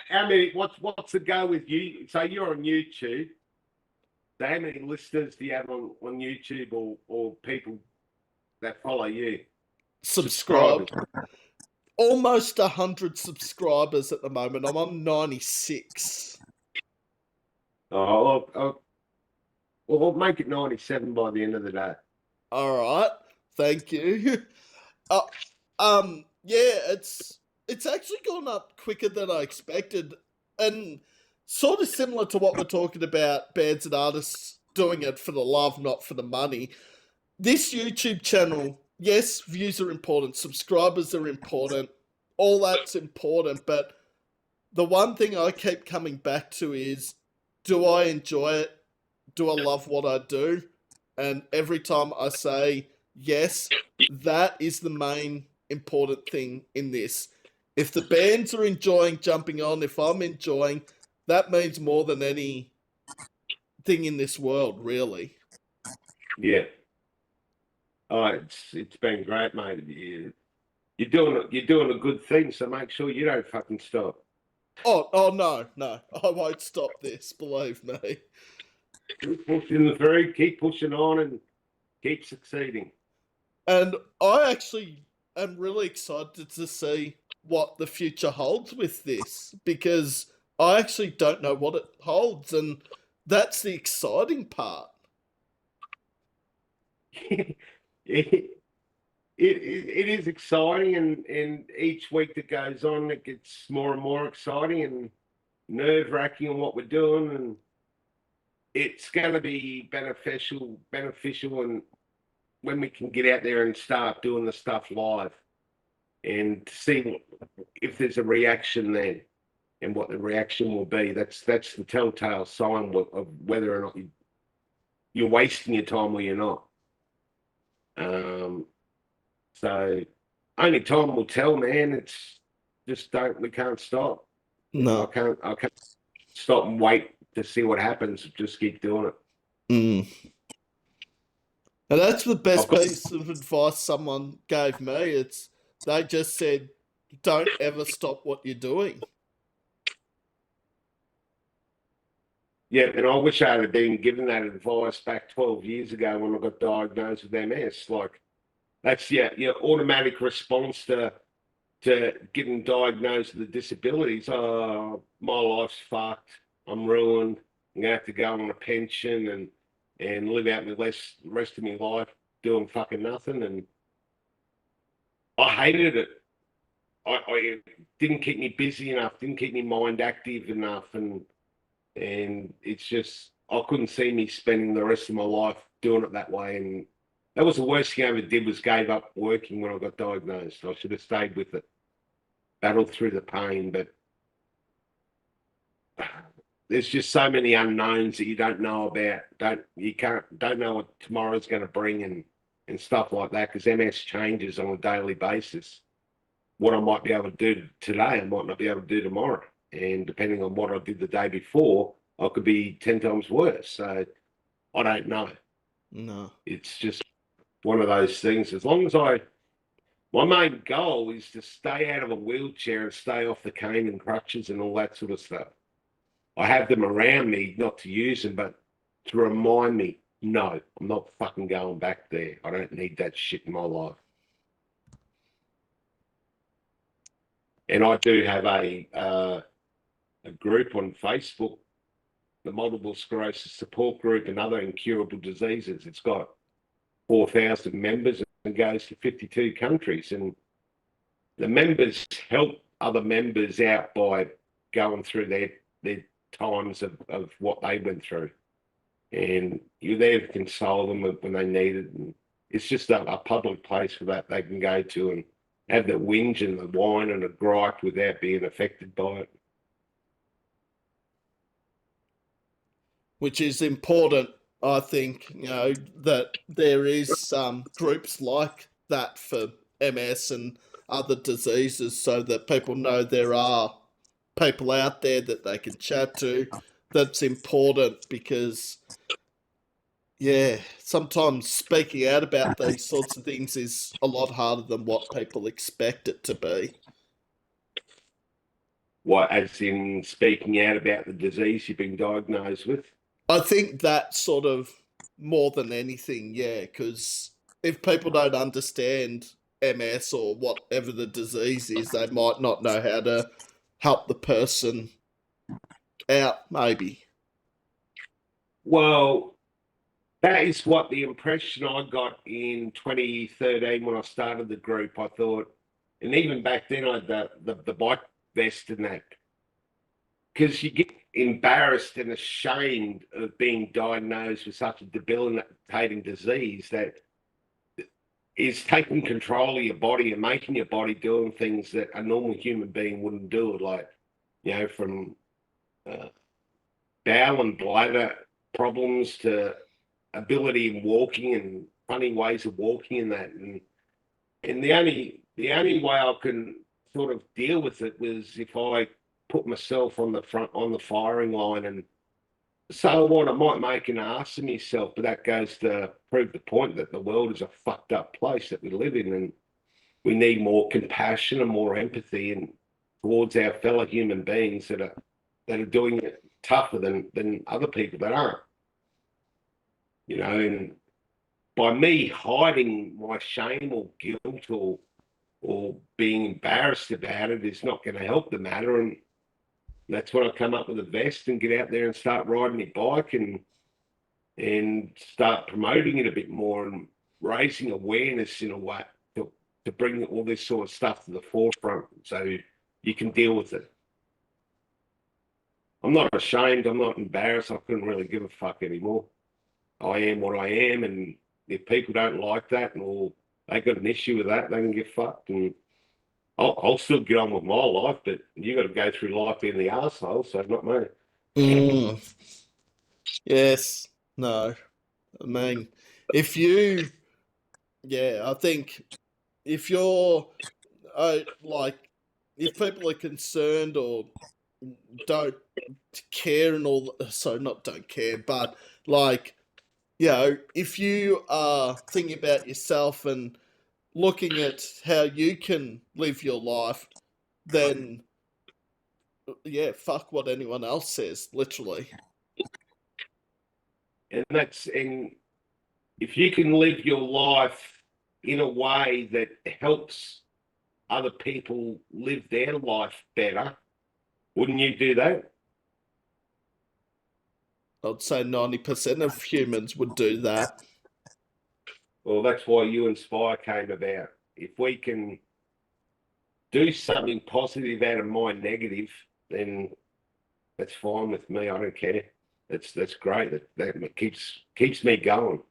How many? What's the go with you? So you're on YouTube. So how many listeners do you have on YouTube or people that follow you? Subscribe. Almost 100 subscribers at the moment. I'm on 96. Oh, well, we'll make it 97 by the end of the day. All right, thank you. Uh, yeah, it's actually gone up quicker than I expected, and sort of similar to what we're talking about, bands and artists doing it for the love, not for the money. This YouTube channel, yes, views are important, subscribers are important, all that's important, but the one thing I keep coming back to is, do I enjoy it? Do I love what I do? And every time I say yes, that is the main important thing in this. If the bands are enjoying jumping on, if I'm enjoying, that means more than anything in this world, really. Yeah. Oh, it's been great, mate. You're doing a good thing, so make sure you don't fucking stop. Oh no, no, I won't stop this. Believe me. Keep pushing through, keep pushing on, and keep succeeding. And I actually am really excited to see what the future holds with this because I actually don't know what it holds, and that's the exciting part. it, it is exciting, and each week that goes on, it gets more and more exciting and nerve-wracking on what we're doing, and it's going to be beneficial, and when we can get out there and start doing the stuff live and see if there's a reaction then and what the reaction will be. That's the telltale sign of whether or not you're wasting your time or you're not. So only time will tell, man. It's just we can't stop. No. I can't stop and wait to see what happens. Just keep doing it. Mm. And that's the I've best got piece of advice someone gave me. They just said, don't ever stop what you're doing. Yeah, and I wish I had been given that advice back 12 years ago when I got diagnosed with MS. Like that's your automatic response to getting diagnosed with the disabilities. Oh, my life's fucked. I'm ruined. I'm gonna have to go on a pension and live out the rest of my life doing fucking nothing. And I hated it. I didn't keep me busy enough, didn't keep my mind active enough, and it's just I couldn't see me spending the rest of my life doing it that way. And That was the worst thing I ever did, was gave up working when I got diagnosed. I should have stayed with it, battled through the pain, but there's just so many unknowns that you don't know about. Don't know what tomorrow's going to bring and stuff like that, because MS changes on a daily basis. What I might be able to do today, I might not be able to do tomorrow. And depending on what I did the day before, I could be 10 times worse. So I don't know. No. It's just one of those things. As long as my main goal is to stay out of a wheelchair and stay off the cane and crutches and all that sort of stuff. I have them around me, not to use them, but to remind me, no, I'm not fucking going back there. I don't need that shit in my life. And I do have a group on Facebook, the Multiple Sclerosis Support Group and Other Incurable Diseases. It's got 4,000 members and goes to 52 countries. And the members help other members out by going through their times of what they went through. And you're there to console them when they need it. And it's just a public place for that they can go to and have the whinge and the whine and the gripe without being affected by it. Which is important, I think, that there is groups like that for MS and other diseases, so that people know there are people out there that they can chat to. That's important because, yeah, sometimes speaking out about these sorts of things is a lot harder than what people expect it to be. What, as in speaking out about the disease you've been diagnosed with? I think that sort of more than anything, yeah, because if people don't understand MS or whatever the disease is, they might not know how to help the person out, maybe. Well, that is what the impression I got in 2013 when I started the group. I thought, and even back then, I had the bike vest and that, because you get embarrassed and ashamed of being diagnosed with such a debilitating disease that is taking control of your body and making your body doing things that a normal human being wouldn't do, like, from bowel and bladder problems to ability in walking and funny ways of walking and that. And the only way I can sort of deal with it was if I put myself on the firing line. And so what, I might make an ass of myself, but that goes to prove the point that the world is a fucked up place that we live in, and we need more compassion and more empathy and towards our fellow human beings that are doing it tougher than other people that aren't. And by me hiding my shame or guilt or being embarrassed about it is not going to help the matter. And that's when I come up with a vest and get out there and start riding my bike and start promoting it a bit more and raising awareness in a way to bring all this sort of stuff to the forefront so you can deal with it. I'm not ashamed. I'm not embarrassed. I couldn't really give a fuck anymore. I am what I am, and if people don't like that or they got an issue with that, they can get fucked. And I'll still get on with my life, but you got to go through life being the arsehole, so not me. Mm. Yes. No. I mean, if you, yeah, I think if you're, like, if people are concerned or don't care and all, so not don't care, but like, if you are thinking about yourself and looking at how you can live your life, then yeah, fuck what anyone else says, literally. And if you can live your life in a way that helps other people live their life better, wouldn't you do that? I'd say 90% of humans would do that. Well, that's why You Inspire came about. If we can do something positive out of my negative, then that's fine with me. I don't care. That's great. That keeps me going.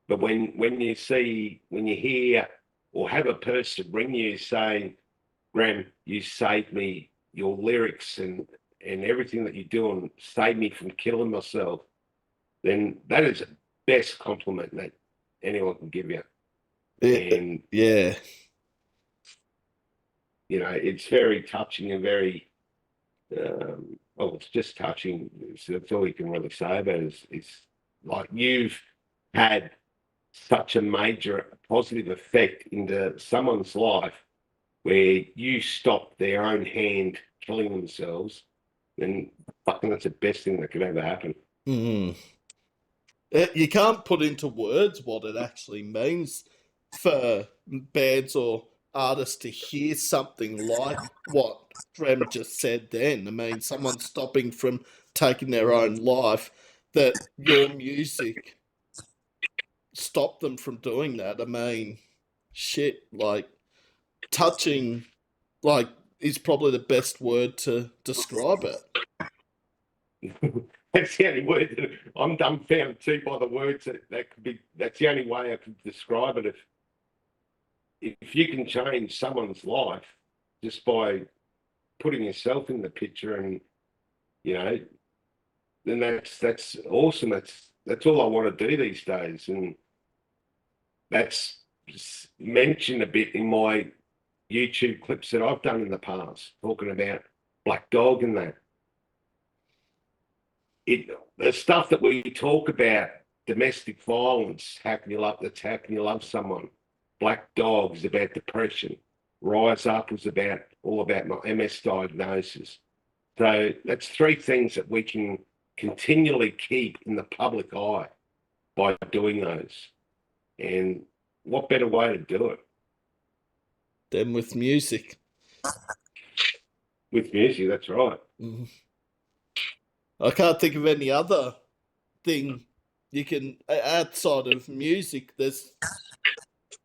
But when you hear or have a person ring you saying, Graham, you saved me, your lyrics and everything that you do and saved me from killing myself, then that is the best compliment that anyone can give you. And Yeah. it's very touching and very well, it's just touching. So that's all you can really say about it is like you've had such a major positive effect into someone's life where you stop their own hand killing themselves, then fucking that's the best thing that could ever happen. Mm. You can't put into words what it actually means for bands or artists to hear something like what Grem just said then. I mean, someone stopping from taking their own life, that your music stopped them from doing that. I mean, shit, like, touching, like, is probably the best word to describe it. That's the only word that I'm dumbfounded too by the words that could be. That's the only way I could describe it. If you can change someone's life just by putting yourself in the picture, and then that's awesome. That's all I want to do these days, and that's mentioned a bit in my YouTube clips that I've done in the past, talking about Black Dog and that. The stuff that we talk about, domestic violence, how can you love someone? Black Dog is about depression. Rise Up was all about my MS diagnosis. So that's three things that we can continually keep in the public eye by doing those. And what better way to do it? Then with music. With music, that's right. Mm. I can't think of any other thing you can, outside of music. There's,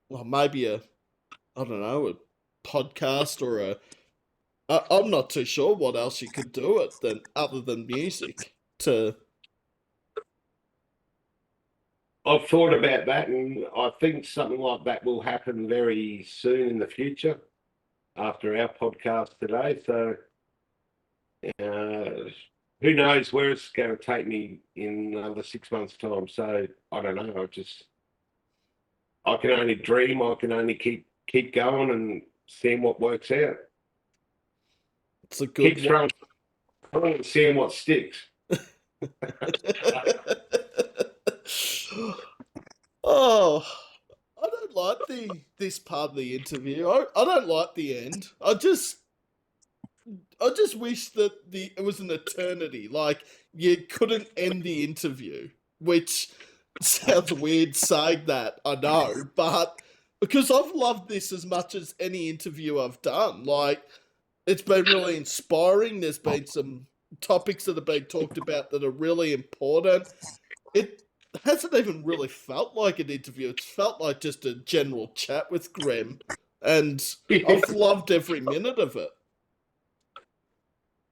well, maybe I don't know, a podcast or I'm not too sure what else you could do it than other than music to. I've thought about that, and I think something like that will happen very soon in the future after our podcast today. So who knows where it's going to take me in another 6 months' time. So I don't know. I can only dream. I can only keep going and seeing what works out. It's a good Keep throwing and seeing what sticks. Oh, I don't like this part of the interview. I don't like the end. I just wish that it was an eternity. Like, you couldn't end the interview, which sounds weird saying that, I know, but because I've loved this as much as any interview I've done. Like, it's been really inspiring. There's been some topics that have been talked about that are really important. It hasn't even really felt like an interview. It's felt like just a general chat with Grem, and I've loved every minute of it.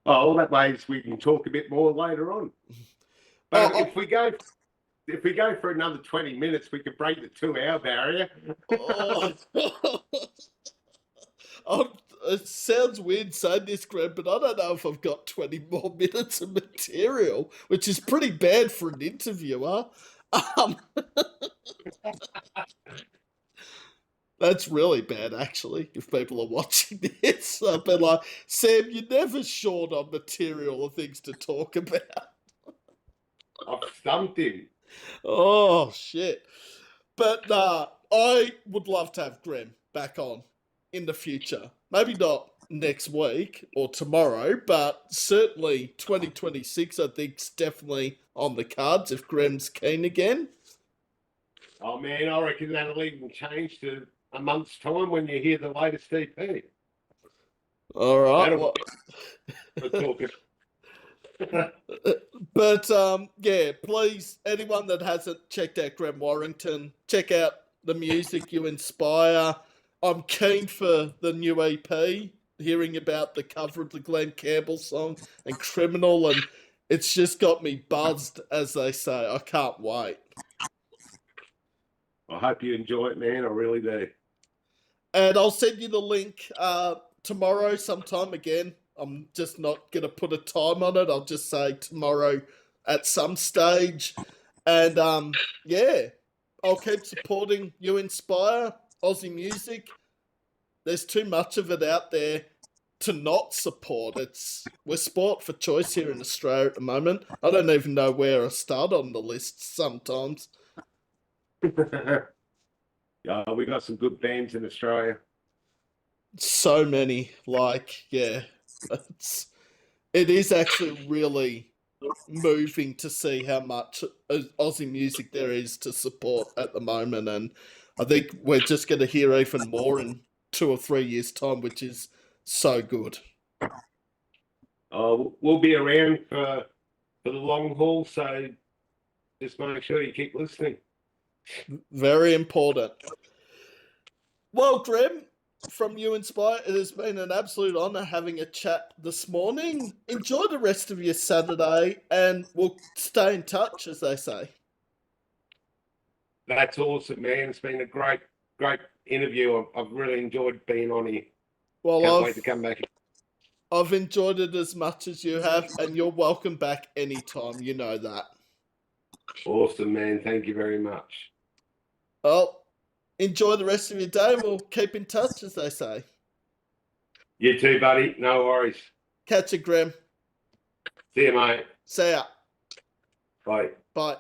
Oh, well, that ways we can talk a bit more later on. But if we go for another 20 minutes, we could break the 2-hour barrier. It sounds weird saying this, Greg, but I don't know if I've got 20 more minutes of material, which is pretty bad for an interviewer. That's really bad, actually, if people are watching this. I've been like, Sam, you're never short on material or things to talk about. I've stumped him. Oh, shit. But I would love to have Grem back on in the future. Maybe not next week or tomorrow, but certainly 2026, I think, is definitely on the cards if Grem's keen again. Oh, man, I reckon that'll even change to a month's time when you hear the latest EP. All right. We're talking. But yeah, please, anyone that hasn't checked out Grem Warrington, check out the music you inspire. I'm keen for the new EP, hearing about the cover of the Glenn Campbell song and Criminal, and it's just got me buzzed, as they say. I can't wait. hope you enjoy it, man. I really do. And I'll send you the link tomorrow sometime again. I'm just not going to put a time on it. I'll just say tomorrow at some stage. And yeah, I'll keep supporting You Inspire, Aussie music. There's too much of it out there to not support. We're sport for choice here in Australia at the moment. I don't even know where I start on the list sometimes. Yeah, we got some good bands in Australia. So many, yeah, it is actually really moving to see how much Aussie music there is to support at the moment, and I think we're just going to hear even more in 2 or 3 years' time, which is so good. We'll be around for the long haul, so just make sure you keep listening. Very important. Well, Grem, from You Inspire, it has been an absolute honour having a chat this morning. Enjoy the rest of your Saturday, and we'll stay in touch, as they say. That's awesome, man. It's been a great interview. I've really enjoyed being on here. Well, Can't wait to come back. I've enjoyed it as much as you have, and you're welcome back anytime. You know that. Awesome, man. Thank you very much. Well, enjoy the rest of your day. We'll keep in touch, as they say. You too, buddy. No worries. Catch you, Grem. See you, mate. See ya. Bye. Bye.